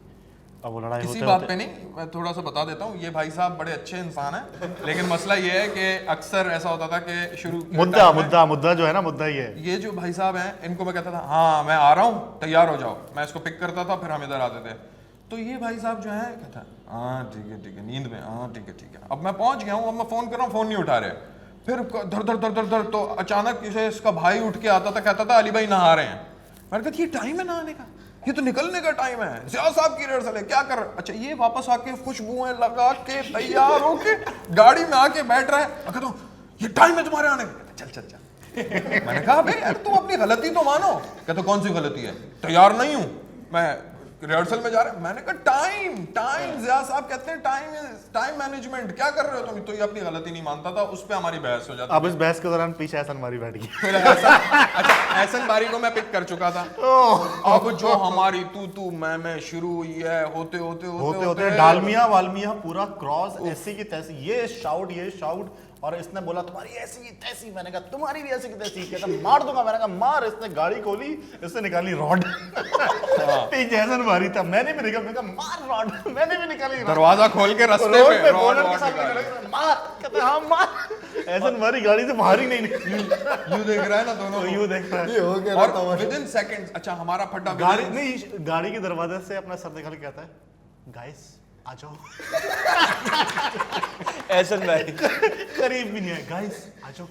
अब वो लड़ाई किसी होते बात होते पे नहीं, मैं थोड़ा सा बता देता हूँ, ये भाई साहब बड़े अच्छे इंसान हैं, लेकिन मसला ये है कि अक्सर ऐसा होता था कि शुरू के मुद्दा टाइम में मुद्दा मुद्दा जो है ना, मुद्दा ये है। ये जो भाई साहब हैं, इनको मैं कहता था हाँ मैं आ रहा हूँ, तैयार हो जाओ, मैं इसको पिक करता था, फिर हम इधर आते थे। तो ये भाई साहब जो है कहता हाँ ठीक है नींद में, हाँ ठीक है। अब मैं पहुंच गया हूँ, अब मैं फोन कर रहा हूँ, फोन नहीं उठा रहे, फिर धर तो अचानक इसे इसका भाई उठ के आता था, कहता था अली भाई नहा रहे हैं। मैंने कहा ये टाइम है नहाने का, ये तो निकलने का टाइम है, ज़िया साहब की रिहर्सल है, क्या कर? अच्छा ये वापस आके खुशबुएं लगा के तैयार होके गाड़ी में आके बैठ रहा है, मैं कहता हूँ ये टाइम है तुम्हारे आने का, चल। मैंने कहा भाई यार तुम अपनी गलती तो मानो। कहते कौन सी गलती है? तैयार नहीं हूँ मैं, रिहर्सल में जा रहे हैं। मैंने कहा टाइम ज़िया साहब कहते हैं टाइम मैनेजमेंट, क्या कर रहे हो तुम? तो ये अपनी गलती नहीं मानता था, उस पे हमारी बहस हो जाती। अब इस बहस के दौरान पीछे एहसन बारी बैठ गई। फिर अच्छा एहसन बारी को मैं पिक कर चुका था। अब जो हमारी तू मैं शुरू हुई है, होते डालमिया वालमिया पूरा क्रॉस, ऐसी की तैसी, ये शाउट, और इसने बोला तुम्हारी ऐसी की तैसी, मैंने कहा तुम्हारी भी ऐसी की तैसी, कहता मार दूंगा, मैंने कहा मार। इसने गाड़ी खोली, इससे निकाली रॉड। पीछे एहसन बारी था, मैंने भी निकाल, मैंने कहा मार रॉड, मैंने भी निकाली रॉड। दरवाजा खोल के रास्ते रोड पे पे रॉड बोनट के वॉड साथ निकाले। निकाला, मार, कहते हाँ मार। एहसन बारी गाड़ी से बाहर ही नहीं निकली। यूं देख रहा है ना दोनों तो को। यूं देख रहा है। ये हो गया रहता और है। विद इन सेकंड्स, अच्छा हमारा फड्डा गाड़ी नहीं, गाड़ी के दरवाजे से अपना सर निकाल के कहता है गाइस आ जाओ। एहसन भाई करीब भी नहीं है, गाइस आ जाओ।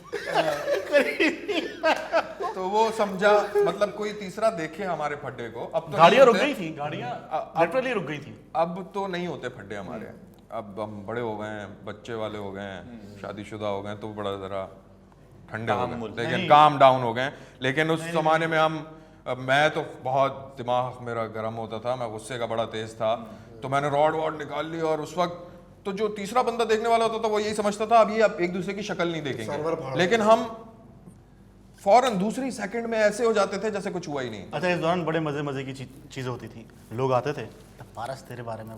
तो वो समझा, मतलब कोई तीसरा देखे हमारे फड्डे को। अब तो गाड़ियां नहीं रुक होते। गई थी, गाड़ियां लिटरली रुक गई थी। अब तो नहीं होते फड्डे हमारे, अब हम बड़े हो गए हैं, बच्चे वाले हो गए हैं, शादीशुदा हो गए हैं, तो बड़ा जरा ठंडे हो गए, लेकिन काम डाउन हो गए। लेकिन उस जमाने में मैं तो बहुत दिमाग मेरा गर्म होता था, मैं गुस्से का बड़ा तेज था, तो मैंने रॉड वॉड निकाल ली। और उस वक्त तो जो तीसरा बंदा देखने वाला होता था वो यही समझता था अब ये अब एक दूसरे की शक्ल नहीं देखेंगे, लेकिन हम फौरन दूसरी सेकंड में ऐसे हो जाते थे जैसे कुछ हुआ ही नहीं। अच्छा, इस दौरान बड़े मजे की चीजें होती थी। लोग आते थे, पारस तेरे बारे में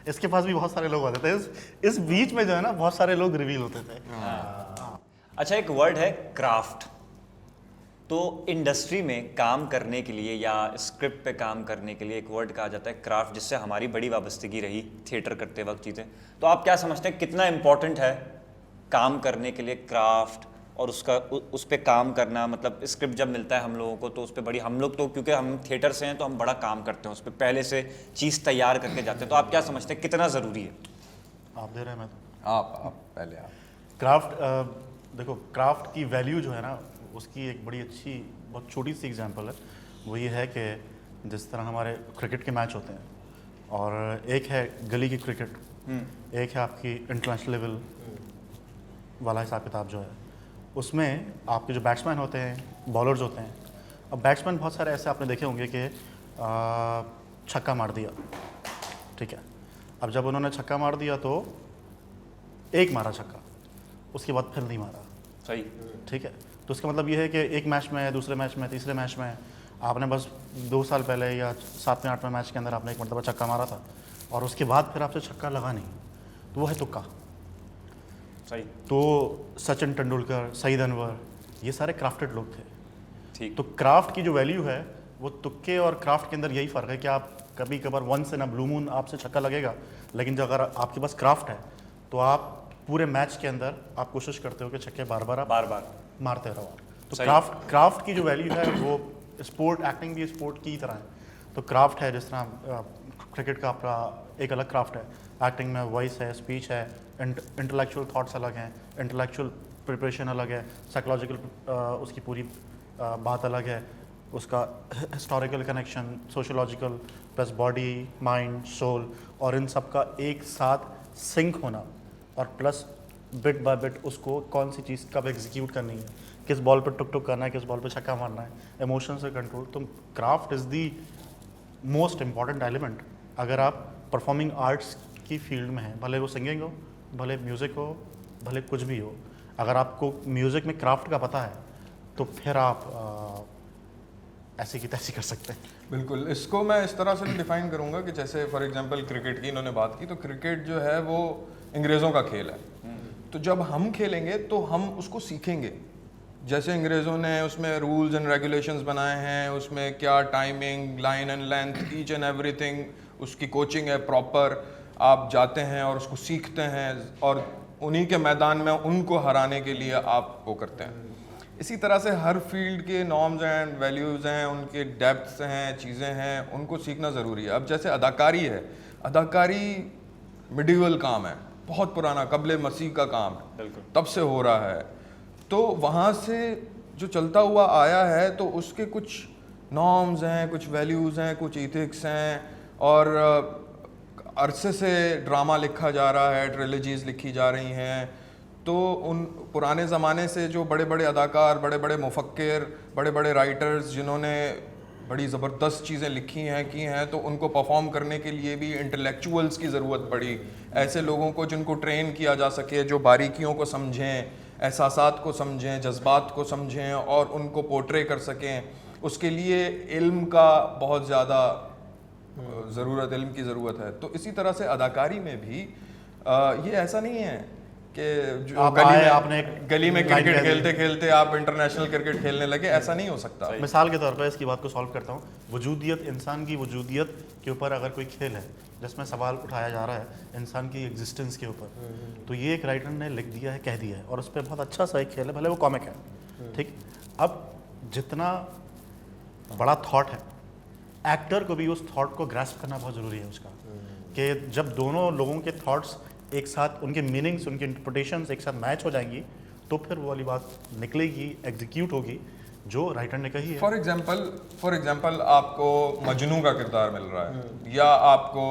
इसके पास भी बहुत सारे लोग आते थे। इस बीच में जो है ना, बहुत सारे लोग रिवील होते थे। अच्छा, एक वर्ड है क्राफ्ट। तो इंडस्ट्री में काम करने के लिए या स्क्रिप्ट पे काम करने के लिए एक वर्ड कहा जाता है क्राफ्ट, जिससे हमारी बड़ी वाबस्तगी रही थिएटर करते वक्त चीज़ें। तो आप क्या समझते हैं कितना इम्पोर्टेंट है काम करने के लिए क्राफ्ट, और उस पर काम करना? मतलब स्क्रिप्ट जब मिलता है हम लोगों को, तो उस पर बड़ी, हम लोग तो क्योंकि हम थिएटर से हैं तो हम बड़ा काम करते हैं उस पर, पहले से चीज़ तैयार करके जाते हैं। तो आप क्या समझते हैं कितना ज़रूरी है? आप दे रहे हैं, मैं तो आप पहले आप क्राफ्ट देखो, क्राफ्ट की वैल्यू जो है ना, उसकी एक बड़ी अच्छी, बहुत छोटी सी एग्जांपल है। वो ये है कि जिस तरह हमारे क्रिकेट के मैच होते हैं, और एक है गली की क्रिकेट, एक है आपकी इंटरनेशनल लेवल वाला हिसाब किताब जो है, उसमें आपके जो बैट्समैन होते हैं, बॉलर्स होते हैं, अब बैट्समैन बहुत सारे ऐसे आपने देखे होंगे कि छक्का मार दिया, ठीक है। अब जब उन्होंने छक्का मार दिया तो एक मारा छक्का, उसके बाद फिर नहीं मारा, सही। ठीक है। तो उसका मतलब ये है कि एक मैच में, दूसरे मैच में, तीसरे मैच में आपने बस 2 साल पहले या 7वें 8वें मैच के अंदर आपने एक मरतबा छक्का मारा था और उसके बाद फिर आपसे छक्का लगा नहीं, तो वो है तुक्का। सही। तो सचिन तेंदुलकर, सईद अनवर, ये सारे क्राफ्टेड लोग थे। ठीक। तो क्राफ्ट की जो वैल्यू है वो तुक्के और क्राफ्ट के अंदर यही फ़र्क है कि आप कभी कभार once in a blue moon आपसे छक्का लगेगा, लेकिन जो अगर आपके पास क्राफ्ट है तो आप पूरे मैच के अंदर आप कोशिश करते हो कि छक्के बार बार आप बार बार मारते रहो। तो सही। क्राफ्ट की जो वैल्यू है वो स्पोर्ट, एक्टिंग भी स्पोर्ट की ही तरह है। तो क्राफ्ट है, जिस तरह क्रिकेट का अपना एक अलग क्राफ्ट है, एक्टिंग में वॉइस है, स्पीच है, इंटेलेक्चुअल थॉट्स अलग हैं, इंटेलेक्चुअल प्रिपरेशन अलग है, साइकोलॉजिकल उसकी पूरी बात अलग है, उसका historical connection, sociological, plus body, mind, soul, और इन सब का एक साथ सिंक होना, और प्लस बिट बाय बिट उसको कौन सी चीज़ कब एग्जीक्यूट करनी है, किस बॉल पे टुक टुक करना है, किस बॉल पे छक्का मारना है, इमोशन से कंट्रोल। तो craft is the most important element अगर आप परफॉर्मिंग आर्ट्स की फील्ड में हैं, भले वो सिंगिंग हो, भले म्यूज़िक हो, भले कुछ भी हो। अगर आपको म्यूज़िक में क्राफ्ट का पता है तो फिर आप ऐसी की तैसी कर सकते हैं। बिल्कुल, इसको मैं इस तरह से भी डिफाइन करूंगा कि जैसे फॉर एग्जांपल क्रिकेट की इन्होंने बात की, तो क्रिकेट जो है वो अंग्रेज़ों का खेल है। तो जब हम खेलेंगे तो हम उसको सीखेंगे, जैसे अंग्रेज़ों ने उसमें रूल्स एंड रेगुलेशंस बनाए हैं, उसमें क्या timing, line and length, each and everything, उसकी कोचिंग है प्रॉपर। आप जाते हैं और उसको सीखते हैं और उन्हीं के मैदान में उनको हराने के लिए आप वो करते हैं। इसी तरह से हर फील्ड के नॉर्म्स एंड वैल्यूज़ हैं, उनके डेप्थ्स हैं, चीज़ें हैं, उनको सीखना ज़रूरी है। अब जैसे अदाकारी है, अदाकारी मिडिवल काम है, बहुत पुराना, कबले मसीह का काम है, बिल्कुल तब से हो रहा है। तो वहाँ से जो चलता हुआ आया है तो उसके कुछ नॉर्म्स हैं, कुछ वैल्यूज़ हैं, कुछ इथिक्स हैं, और अरसे से ड्रामा लिखा जा रहा है, ट्रिलॉजीज़ लिखी जा रही हैं। तो उन पुराने ज़माने से जो बड़े बड़े अदाकार, बड़े बड़े मुफक्किर, बड़े बड़े राइटर्स जिन्होंने बड़ी ज़बरदस्त चीज़ें लिखी हैं, की हैं, तो उनको परफॉर्म करने के लिए भी इंटेलेक्चुअल्स की ज़रूरत पड़ी। ऐसे लोगों को जिनको ट्रेन किया जा सके, जो बारीकियों को समझें, एहसासात को समझें, जज्बात को समझें और उनको पोर्ट्रे कर सकें। उसके लिए इल्म का बहुत ज़्यादा ज़रूरत, इल्म की ज़रूरत है। तो इसी तरह से अदाकारी में भी ये ऐसा नहीं है कि जो आप गली आए, में आपने गली में लाइन क्रिकेट कह दी। खेलते खेलते आप इंटरनेशनल क्रिकेट खेलने लगे, ऐसा नहीं हो सकता। मिसाल के तौर पर इसकी बात को सॉल्व करता हूँ। वजूदियत, इंसान की वजूदियत के ऊपर अगर कोई खेल है जिसमें सवाल उठाया जा रहा है इंसान की एग्जिस्टेंस के ऊपर, तो ये एक राइटर ने लिख दिया है, कह दिया है, और उस पर बहुत अच्छा सा एक खेल है, भले वो कॉमिक है, ठीक। अब जितना बड़ा थॉट है, एक्टर को भी उस थॉट को ग्रास्प करना बहुत ज़रूरी है उसका, कि जब दोनों लोगों के थॉट्स एक साथ, उनके मीनिंग्स, उनकी इंटरप्रिटेशंस एक साथ मैच हो जाएंगी, तो फिर वो वाली बात निकलेगी, एग्जीक्यूट होगी जो राइटर ने कही है। फॉर एग्जाम्पल आपको मजनू का किरदार मिल रहा है, या आपको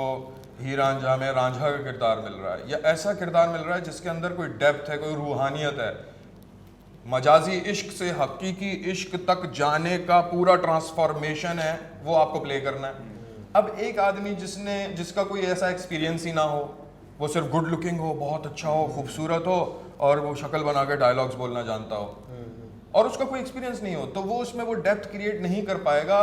हीर रांझा में रांझा का किरदार मिल रहा है, या ऐसा किरदार मिल रहा है जिसके अंदर कोई डेप्थ है, कोई रूहानियत है, मजाजी इश्क से हकीकी इश्क तक जाने का पूरा ट्रांसफॉर्मेशन है, वो आपको प्ले करना है। अब एक आदमी जिसका कोई ऐसा एक्सपीरियंस ही ना हो, वो सिर्फ गुड लुकिंग हो, बहुत अच्छा हो, खूबसूरत हो, और वो शक्ल बना के डायलॉग्स बोलना जानता हो, और उसका कोई एक्सपीरियंस नहीं हो, तो वो उसमें वो डेप्थ क्रिएट नहीं कर पाएगा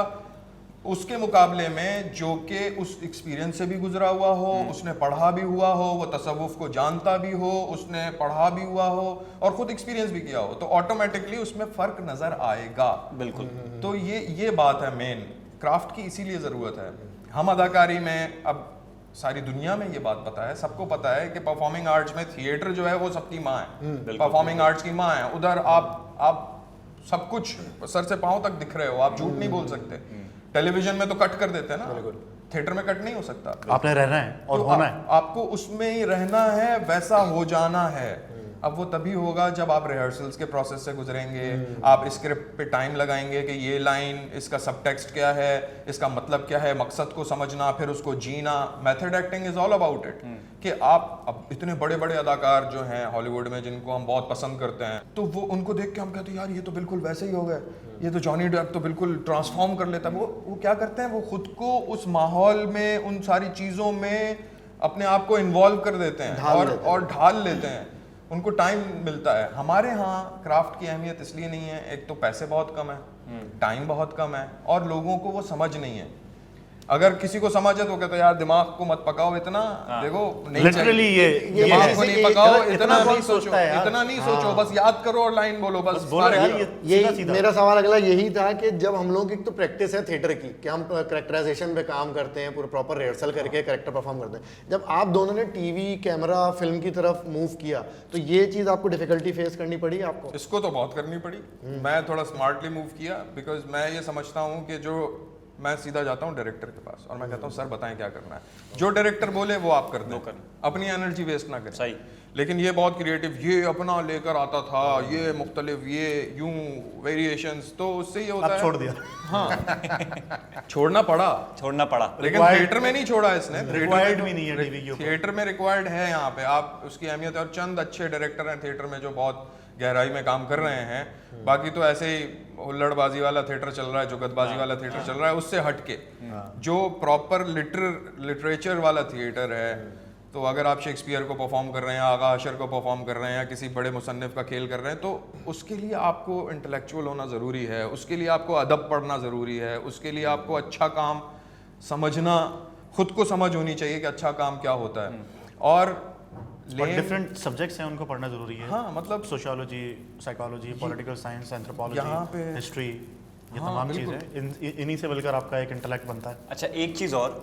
उसके मुकाबले में जो कि उस एक्सपीरियंस से भी गुजरा हुआ हो, उसने पढ़ा भी हुआ हो, वो तसव्वुफ को जानता भी हो, उसने पढ़ा भी हुआ हो और खुद एक्सपीरियंस भी किया हो, तो ऑटोमेटिकली उसमें फ़र्क नज़र आएगा। बिल्कुल। तो ये बात है मेन, क्राफ्ट की इसीलिए ज़रूरत है। हम अदाकारी में, अब सारी दुनिया में ये बात पता है, सबको पता है कि परफॉर्मिंग आर्ट्स में थिएटर जो है वो सबकी माँ है, परफॉर्मिंग आर्ट्स की माँ है। उधर आप सब कुछ सर से पाँव तक दिख रहे हो, आप झूठ नहीं बोल सकते। टेलीविजन में तो कट कर देते हैं ना, थिएटर में कट नहीं हो सकता। आपने रहना है और तो होना है। आपको उसमें ही रहना है, वैसा हो जाना है। अब वो तभी होगा जब आप रिहर्सल्स के प्रोसेस से गुजरेंगे, आप स्क्रिप्ट पे टाइम लगाएंगे कि ये लाइन, इसका सबटेक्स्ट क्या है, इसका मतलब क्या है, मकसद को समझना, फिर उसको जीना। Method acting is all about it कि आप अब इतने बड़े बड़े अदाकार जो हैं हॉलीवुड में जिनको हम बहुत पसंद करते हैं, तो वो उनको देख के हम कहते हैं यार ये तो बिल्कुल वैसे ही हो गए, ये तो जॉनी डेप तो बिल्कुल ट्रांसफॉर्म कर लेता है। वो क्या करते हैं, वो खुद को उस माहौल में, उन सारी चीज़ों में अपने आप को इन्वॉल्व कर देते हैं और ढाल लेते हैं। उनको टाइम मिलता है। हमारे यहाँ क्राफ्ट की अहमियत इसलिए नहीं है, एक तो पैसे बहुत कम है, टाइम बहुत कम है, और लोगों को वो समझ नहीं है। अगर किसी को समझ है तो कहता है यार दिमाग को मत पकाओ इतना, देखो नहीं लिटरली ये दिमाग को नहीं पकाओ, इतना इतना नहीं कौन सोचो, सोचता है यार? इतना नहीं सोचो, बस याद करो और लाइन बोलो, बस बोलो यार, ये यही सीधा मेरा सवाल अगला यही था कि जब हम लोग की तो प्रैक्टिस है थिएटर की कि हम करेक्टराइजेशन पे काम करते हैं, पूरा प्रॉपर रिहर्सल करके करेक्टर परफॉर्म करते हैं, जब आप दोनों ने टीवी कैमरा फिल्म की तरफ मूव किया तो ये चीज़ आपको डिफिकल्टी फेस करनी पड़ी आपको? इसको तो बहुत करनी पड़ी। मैं थोड़ा स्मार्टली मूव किया, बिकॉज मैं ये समझता हूँ कि जो मैं सीधा जाता हूँ डायरेक्टर के पास और मैं कहता हूँ सर बताएं क्या करना है, जो डायरेक्टर बोले वो आप कर दो, अपनी एनर्जी वेस्ट ना करें। सही। लेकिन ये बहुत क्रिएटिव, ये अपना लेकर आता था, ये मुख्तलिफ, ये यूं वेरिएशंस, तो उससे ये होता अब है छोड़ दिया। हाँ छोड़ना पड़ा, लेकिन थिएटर में नहीं छोड़ा इसने, रिक्वायर्ड भी नहीं है टीवी के ऊपर। थिएटर में रिक्वायर्ड है यहाँ पे, आप उसकी अहमियत है। और चंद अच्छे डायरेक्टर हैं थिएटर में जो बहुत गहराई में काम कर रहे हैं, बाकी तो ऐसे ही हुल्लड़बाजी वाला थिएटर चल रहा है, जुगतबाजी वाला थिएटर चल रहा है। उससे हटके जो प्रॉपर लिटरेचर वाला थिएटर है, तो अगर आप शेक्सपियर को परफॉर्म कर रहे हैं, आगा अशर को परफॉर्म कर रहे हैं, या किसी बड़े मुसन्निफ का खेल कर रहे हैं, तो उसके लिए आपको इंटेलेक्चुअल होना ज़रूरी है, उसके लिए आपको अदब पढ़ना ज़रूरी है, उसके लिए आपको अच्छा काम समझना, खुद को समझ होनी चाहिए कि अच्छा काम क्या होता है। और डिफरेंट सब्जेक्ट्स हैं उनको पढ़ना जरूरी है। हाँ मतलब सोशियोलॉजी, साइकोलॉजी, पॉलिटिकल साइंस, यहाँ एंथ्रोपोलॉजी, पे- हिस्ट्री, ये हाँ, तमाम बिल्कुल। चीज़ें इन्हीं से मिलकर आपका एक इंटेलेक्ट बनता है। अच्छा, एक चीज़ और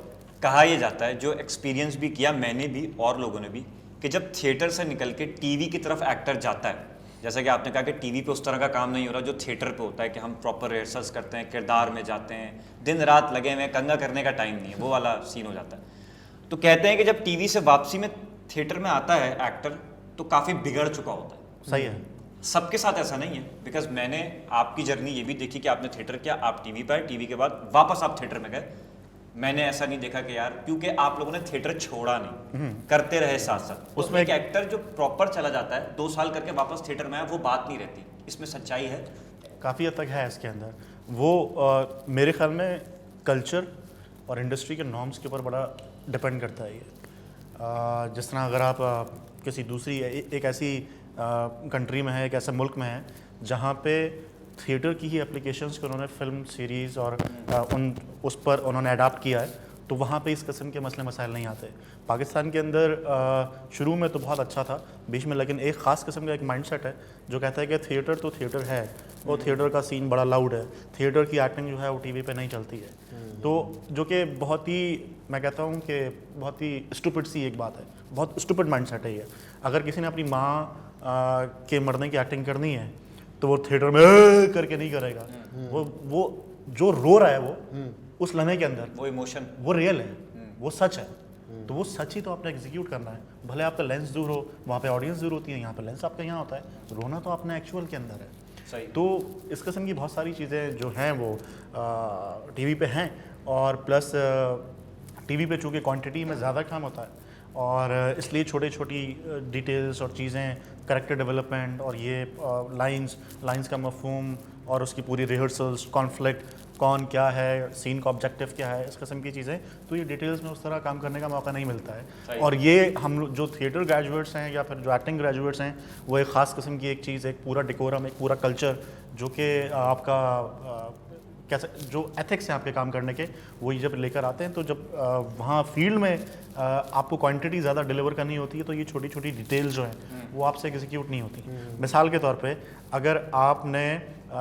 कहा यह जाता है, जो एक्सपीरियंस भी किया मैंने भी और लोगों ने भी, कि जब थिएटर से निकल के टीवी की तरफ एक्टर जाता है, जैसा कि आपने कहा कि टीवी पे उस तरह का काम नहीं हो रहा जो थिएटर पे होता है, कि हम प्रॉपर रिहर्सल्स करते हैं, किरदार में जाते हैं, दिन रात लगे हुए, कंगा करने का टाइम नहीं है, वो वाला सीन हो जाता है। तो कहते हैं कि जब टीवी से वापसी में थिएटर में आता है एक्टर, तो काफ़ी बिगड़ चुका होता है। सही है। सबके साथ ऐसा नहीं है, बिकॉज मैंने आपकी जर्नी ये भी देखी कि आपने थिएटर किया, आप टीवी पे आए, टीवी के बाद वापस आप थिएटर में गए। मैंने ऐसा नहीं देखा कि यार, क्योंकि आप लोगों ने थिएटर छोड़ा नहीं, करते रहे साथ साथ। उसमें एक एक्टर जो प्रॉपर चला जाता है, 2 साल करके वापस थिएटर में आया, वो बात नहीं रहती। इसमें सच्चाई है, काफ़ी हद तक है इसके अंदर। वो मेरे ख्याल में कल्चर और इंडस्ट्री के नॉर्म्स के ऊपर बड़ा डिपेंड करता है ये। जिस तरह अगर आप किसी दूसरी एक ऐसी कंट्री में है, एक ऐसे मुल्क में है जहाँ पे थिएटर की ही एप्लीकेशंस को उन्होंने फिल्म सीरीज़ और उस पर उन्होंने अडाप्ट किया है, तो वहाँ पे इस किस्म के मसले मसाइल नहीं आते। पाकिस्तान के अंदर शुरू में तो बहुत अच्छा था, बीच में लेकिन एक ख़ास किस्म का एक माइंडसेट है जो कहता है कि थिएटर तो थिएटर है, वो थिएटर का सीन बड़ा लाउड है, थिएटर की एक्टिंग जो है वो टीवी पे नहीं चलती है। तो जो कि बहुत ही, मैं कहता हूँ कि बहुत ही स्टूपिड सी एक बात है, बहुत स्टूपिड माइंडसेट है ये। अगर किसी ने अपनी माँ के मरने की एक्टिंग करनी है तो वो थिएटर में करके नहीं करेगा। वो जो रो रहा है वो उस लम्हे के अंदर, वो इमोशन, वो रियल है, वो सच है। तो वो सच ही तो आपने एग्जीक्यूट करना है। भले आपका लेंस दूर हो, वहाँ पे ऑडियंस दूर होती है, यहाँ पे लेंस आपका यहाँ होता है, रोना तो अपने एक्चुअल के अंदर है। सही। तो इस किस्म की बहुत सारी चीज़ें जो हैं वो टीवी पे हैं, और प्लस टीवी पे चूँकि क्वांटिटी में ज़्यादा काम होता है, और इसलिए छोटी छोटी डिटेल्स और चीज़ें, कैरेक्टर डेवलपमेंट और ये लाइंस का मफहूम और उसकी पूरी रिहर्सल्स, कॉन्फ्लिक्ट, कौन क्या है, सीन का ऑब्जेक्टिव क्या है, इस किस्म की चीज़ें, तो ये डिटेल्स में उस तरह काम करने का मौका नहीं मिलता है। और ये हम जो थिएटर ग्रेजुएट्स हैं या फिर जो एक्टिंग ग्रेजुएट्स हैं, वो एक ख़ास किस्म की एक चीज़, एक पूरा डेकोरम, एक पूरा कल्चर जो कि आपका कैसे, जो एथिक्स हैं आपके काम करने के, वो जब लेकर आते हैं, तो जब वहाँ फील्ड में आपको क्वांटिटी ज़्यादा डिलीवर करनी होती है, तो ये छोटी छोटी डिटेल्स जो हैं वो आपसे एग्जीक्यूट नहीं होती। मिसाल के तौर पे अगर आपने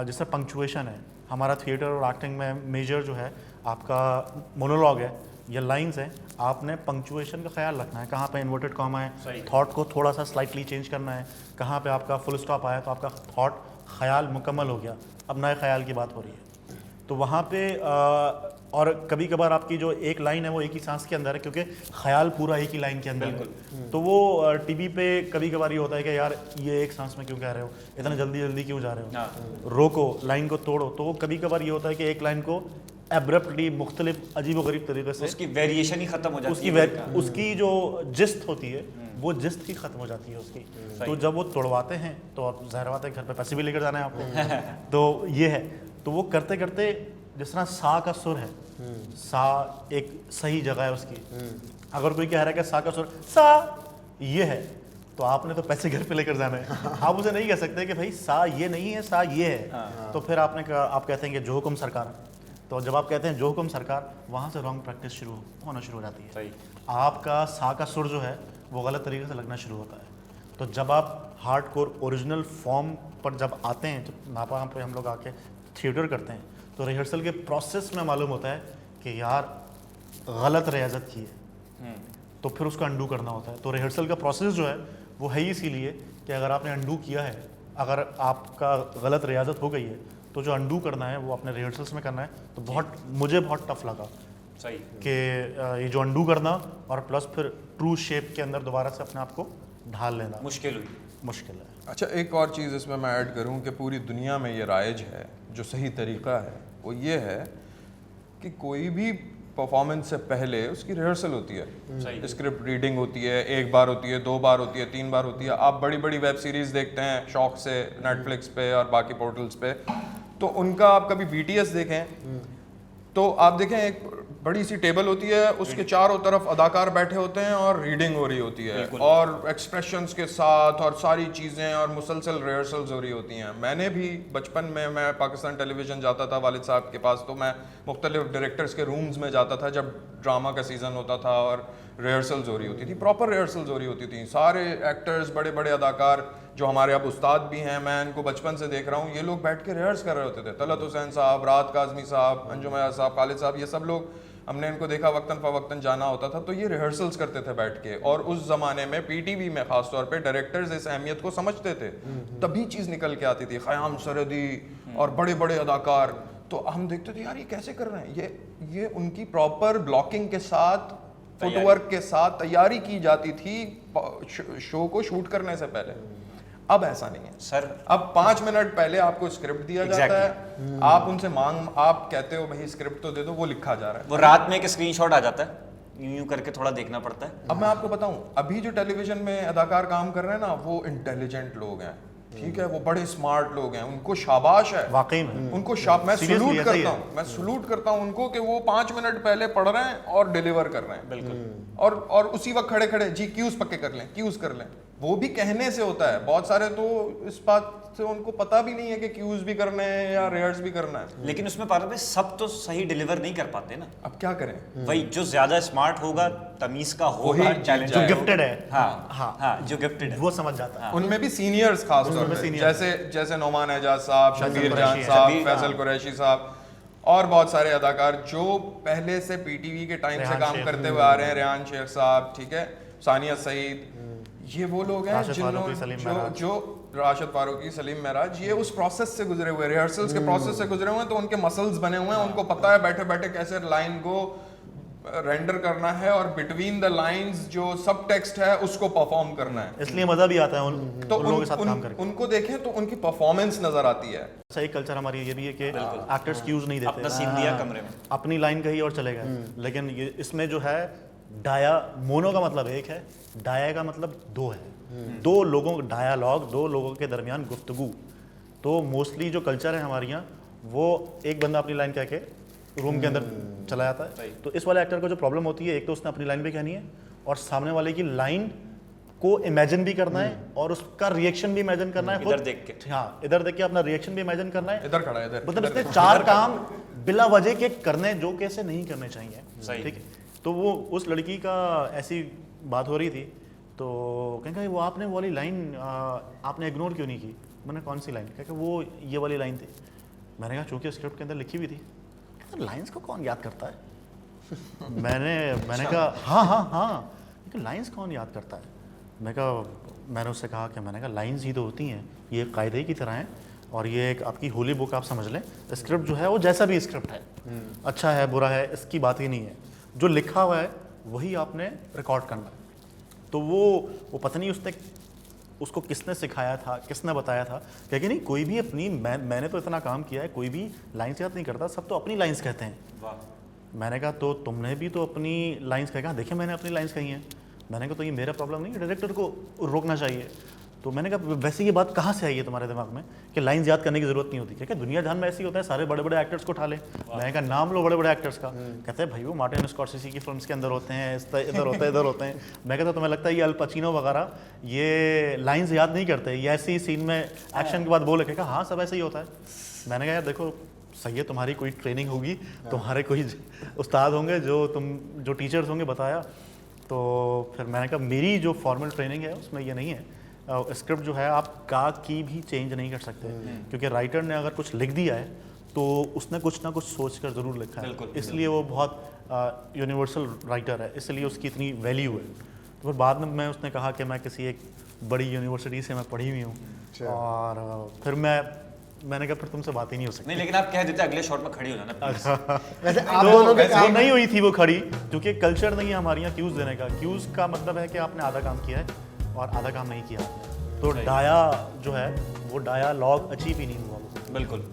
जैसे पंक्चुएशन है, हमारा थिएटर और एक्टिंग में मेजर जो है आपका मोनोलॉग है या लाइंस हैं, आपने पंक्चुएशन का ख्याल रखना है, कहाँ पे इन्वर्टेड कॉमा है, थॉट को थोड़ा सा स्लाइटली चेंज करना है, कहाँ पे आपका फुल स्टॉप आया तो आपका थॉट ख्याल मुकम्मल हो गया, अब नए ख्याल की बात हो रही है। तो वहाँ पे और कभी कभार आपकी जो एक लाइन है वो एक ही सांस के अंदर है, क्योंकि ख्याल पूरा एक ही लाइन के अंदर है। तो वो टीवी पे कभी कभार ये होता है कि यार ये एक सांस में क्यों कह रहे हो, इतना जल्दी जल्दी क्यों जा रहे हो, रोको, लाइन को तोड़ो। तो वो कभी कभार ये होता है कि एक लाइन को एब्रप्टली मुख्तलिफ अजीबोगरीब तरीके से उसकी वेरिएशन ही खत्म हो जाती है, उसकी जो जिस्त होती है वो जिस्त ही खत्म हो जाती है उसकी। तो जब वो तोड़वाते हैं तो आप ज़ाहिर बात है घर पे पैसे भी लेकर जाना है आपको। तो ये है, तो वो करते करते जिस तरह सा का सुर है, सा एक सही जगह है उसकी। अगर कोई कह रहा है कि सा का सुर सा ये है, तो आपने तो पैसे घर पे लेकर जाना है। आप उसे नहीं कह सकते कि भाई सा ये नहीं है, सा ये है। तो फिर आप कहते हैं कि जो हुक्म सरकार। तो जब आप कहते हैं जो हुक्म सरकार, वहाँ से रॉन्ग प्रैक्टिस शुरू होना शुरू हो जाती है। सही। आपका सा का सुर जो है वो गलत तरीके से लगना शुरू होता है। तो जब आप हार्डकोर ओरिजिनल फॉर्म पर जब आते हैं, जब नापा पे हम लोग आके थिएटर करते हैं, तो रिहर्सल के प्रोसेस में मालूम होता है कि यार गलत रियाजत की है, तो फिर उसको अंडू करना होता है। तो रिहर्सल का प्रोसेस जो है वो है ही इसीलिए कि अगर आपने अंडू किया है, अगर आपका गलत रियाजत हो गई है, तो जो अंडू करना है वो अपने रिहर्सल्स में करना है। तो मुझे बहुत टफ लगा सही कि ये जो अंडू करना और प्लस फिर ट्रू शेप के अंदर दोबारा से अपने आप को ढाल लेना मुश्किल हुई। मुश्किल है। अच्छा, एक और चीज़ इसमें मैं ऐड करूं कि पूरी दुनिया में ये राइज है, जो सही तरीका है वो ये है कि कोई भी परफॉर्मेंस से पहले उसकी रिहर्सल होती है, स्क्रिप्ट रीडिंग होती है, 1 बार होती है, 2 बार होती है, 3 बार होती है। आप बड़ी बड़ी वेब सीरीज़ देखते हैं शौक से नेटफ्लिक्स पे और बाकी पोर्टल्स पे, तो उनका आप कभी BTS देखें तो आप देखें एक बड़ी सी टेबल होती है, उसके चारों तरफ अदाकार बैठे होते हैं और रीडिंग हो रही होती है और एक्सप्रेशंस के साथ और सारी चीज़ें और मुसलसल रिहर्सल्स हो रही होती हैं। मैंने भी बचपन में, मैं पाकिस्तान टेलीविज़न जाता था वालिद साहब के पास, तो मैं मुख्तलिफ डायरेक्टर्स के रूम्स में जाता था जब ड्रामा का सीज़न होता था और रिहर्सल्स हो रही होती थी, प्रॉपर रिहर्सल्स हो रही होती थी। सारे एक्टर्स, बड़े बड़े अदाकार जो हमारे अब उस्ताद भी हैं, मैं इनको बचपन से देख रहा हूँ, ये लोग बैठ के रिहर्स कर रहे होते थे। तलत हुसैन साहब, राहत काज़मी साहब, अंजुम अयाज साहब, खालिद साहब, ये सब लोग हमने इनको देखा, वक्तन फ़वक्तन जाना होता था तो ये रिहर्सल्स करते थे बैठ के। और उस ज़माने में PTV में ख़ास तौर पे डायरेक्टर्स इस अहमियत को समझते थे, तभी चीज़ निकल के आती थी। ख़याम सरदी और बड़े बड़े अदाकार, तो हम देखते थे यार ये कैसे कर रहे हैं, ये उनकी प्रॉपर ब्लॉकिंग के साथ, फुटवर्क के साथ तैयारी की जाती थी शो को शूट करने से पहले। अब ऐसा नहीं है सर। अब 5 मिनट पहले आपको स्क्रिप्ट दिया जाता है, आप उनसे आप कहते हो भाई स्क्रिप्ट तो दे दो, वो लिखा जा रहा है। वो रात में एक स्क्रीनशॉट आ जाता है, यूं करके थोड़ा देखना पड़ता है। अब मैं आपको बताऊं, अभी जो टेलीविजन में अदाकार काम कर रहे हैं ना, वो इंटेलिजेंट लोग हैं, ठीक है, वो बड़े स्मार्ट लोग हैं, उनको शाबाश है वाकई में, उनको मैं सलूट करता हूँ, मैं सलूट करता हूँ उनको कि वो 5 मिनट पहले पढ़ रहे हैं और डिलीवर कर रहे हैं। बिल्कुल। और उसी वक्त खड़े खड़े जी क्यूज पक्के कर लें, क्यूज कर लें। वो भी कहने से होता है, बहुत सारे तो इस बात से उनको पता भी नहीं है कि क्यूज भी करने हैं या रिहर्स भी करना है। लेकिन उसमें पार्ट में सब तो सही डिलीवर नहीं कर पाते ना। अब क्या करें, वही जो ज्यादा स्मार्ट होगा, तमीज का होगा, टैलेंट जो गिफ्टेड है, हाँ, जो गिफ्टेड है वो समझ जाता है। उनमें भी सीनियर्स खास तौर पे, जैसे नोमान एजाज साहब, शबीर जान साहब, फैसल कुरैशी साहब और बहुत सारे अदाकार जो पहले से PTV के टाइम से काम करते हुए आ रहे हैं, रेहान शेख साहब, ठीक है, सानिया सईद, ये वो लोग हैं जिन्होंने जो राशिद फारूकी, सलीम महराज, ये उस प्रोसेस से गुजरे हुए, रिहर्सल्स के प्रोसेस से गुजरे हुए हैं, तो उनके मसल्स बने हुए हैं, उनको पता है बैठे बैठे कैसे लाइन को रेंडर करना है और बिटवीन द लाइंस जो सब टेक्स्ट है उसको परफॉर्म करना है। इसलिए मजा भी आता है उन लोगों के साथ काम करके। उनको देखें तो उनकी परफॉर्मेंस नजर आती है। सही कल्चर हमारी ये भी है कि एक्टर्स क्यूज नहीं देते, अपना सीन दिया कमरे में, अपनी लाइन कही और चले गए। लेकिन ये इसमें जो है डाया, मोनो का मतलब एक है, डाया का मतलब 2 है। 2 लोगों डायलॉग, 2 लोगों के दरमियान गुफ्तगू। तो मोस्टली जो कल्चर है हमारे यहाँ, वो एक बंदा अपनी लाइन कह के रूम के अंदर चला जाता है। तो इस वाले एक्टर को जो प्रॉब्लम होती है, एक तो उसने अपनी लाइन भी कहनी है और सामने वाले की लाइन को इमेजिन भी करना है और उसका रिएक्शन भी इमेजिन करना है, इधर देख के, हाँ, इधर देख के अपना रिएक्शन भी इमेजिन करना है, इधर खड़ा है, इधर, मतलब इसने 4 काम बिला वजह के करने जो कैसे नहीं करने चाहिए। ठीक है, तो वो उस लड़की का ऐसी बात हो रही थी, तो कहेंगे वो आपने वो वाली लाइन आपने इग्नोर क्यों नहीं की। मैंने कौन सी लाइन, कहेंगे वो ये वाली लाइन थी। मैंने कहा चूंकि स्क्रिप्ट के अंदर लिखी हुई थी। कहता लाइंस को कौन याद करता है। मैंने कहा हाँ, लाइंस कौन याद करता है। मैंने उससे कहा कि मैंने कहा लाइंस ही तो होती हैं, ये कायदे की तरह हैं, और ये एक आपकी होली बुक आप समझ लें। स्क्रिप्ट जो है वो जैसा भी स्क्रिप्ट है, अच्छा है बुरा है इसकी बात ही नहीं है, जो लिखा हुआ है वही आपने रिकॉर्ड करना है। तो वो पता नहीं उसको किसने सिखाया था, किसने बताया था, क्योंकि नहीं कोई भी अपनी मैंने तो इतना काम किया है, कोई भी लाइन्स याद नहीं करता, सब तो अपनी लाइन्स कहते हैं। मैंने कहा तो तुमने भी तो अपनी लाइन्स कहा, देखिए मैंने अपनी लाइन्स कही हैं। मैंने कहा तो ये मेरा प्रॉब्लम नहीं है, डायरेक्टर को रोकना चाहिए। तो मैंने कहा वैसे ये बात कहाँ से आई है तुम्हारे दिमाग में कि लाइन्स याद करने की जरूरत नहीं होती? क्या दुनिया जहान में ऐसी होता है, सारे बड़े बड़े एक्टर्स को उठा ले। मैंने कहा नाम लो बड़े बड़े एक्टर्स का। कहते हैं भाई वो मार्टिन स्कॉर्सेज़ी की फिल्म्स के अंदर होते हैं, इधर होते हैं इधर होते हैं। मैं कहता तुम्हें लगता है ये अल पचिनो वगैरह ये लाइन्स याद नहीं करते, ये ऐसे ही सीन में एक्शन के बाद बोले? कहा हाँ सब ऐसे ही होता है। मैंने कहा यार देखो सही है, तुम्हारी कोई ट्रेनिंग होगी, तुम्हारे कोई उस्ताद होंगे जो टीचर्स होंगे बताया। तो फिर मैंने कहा मेरी जो फॉर्मल ट्रेनिंग है उसमें ये नहीं है, स्क्रिप्ट जो है आप का की भी चेंज नहीं कर सकते, क्योंकि राइटर ने अगर कुछ लिख दिया है तो उसने कुछ ना कुछ सोच कर ज़रूर लिखा है, इसलिए वो बहुत यूनिवर्सल राइटर है, इसलिए उसकी इतनी वैल्यू है। तो फिर बाद में मैं उसने कहा कि मैं किसी एक बड़ी यूनिवर्सिटी से मैं पढ़ी हुई हूँ, और फिर मैंने कहा फिर तुमसे बात ही नहीं हो सकती। नहीं, लेकिन आप कह देते अगले शॉट में खड़ी हो जाना। वैसे आप दोनों के वो नहीं हुई थी वो खड़ी, क्योंकि कल्चर नहीं है हमारे यहाँ क्यूज देने का। क्यूज का मतलब है कि आपने आधा काम किया है और आधा काम नहीं किया, तो डाया जो है वो डायलॉग अचीव ही नहीं हुआ। बिल्कुल।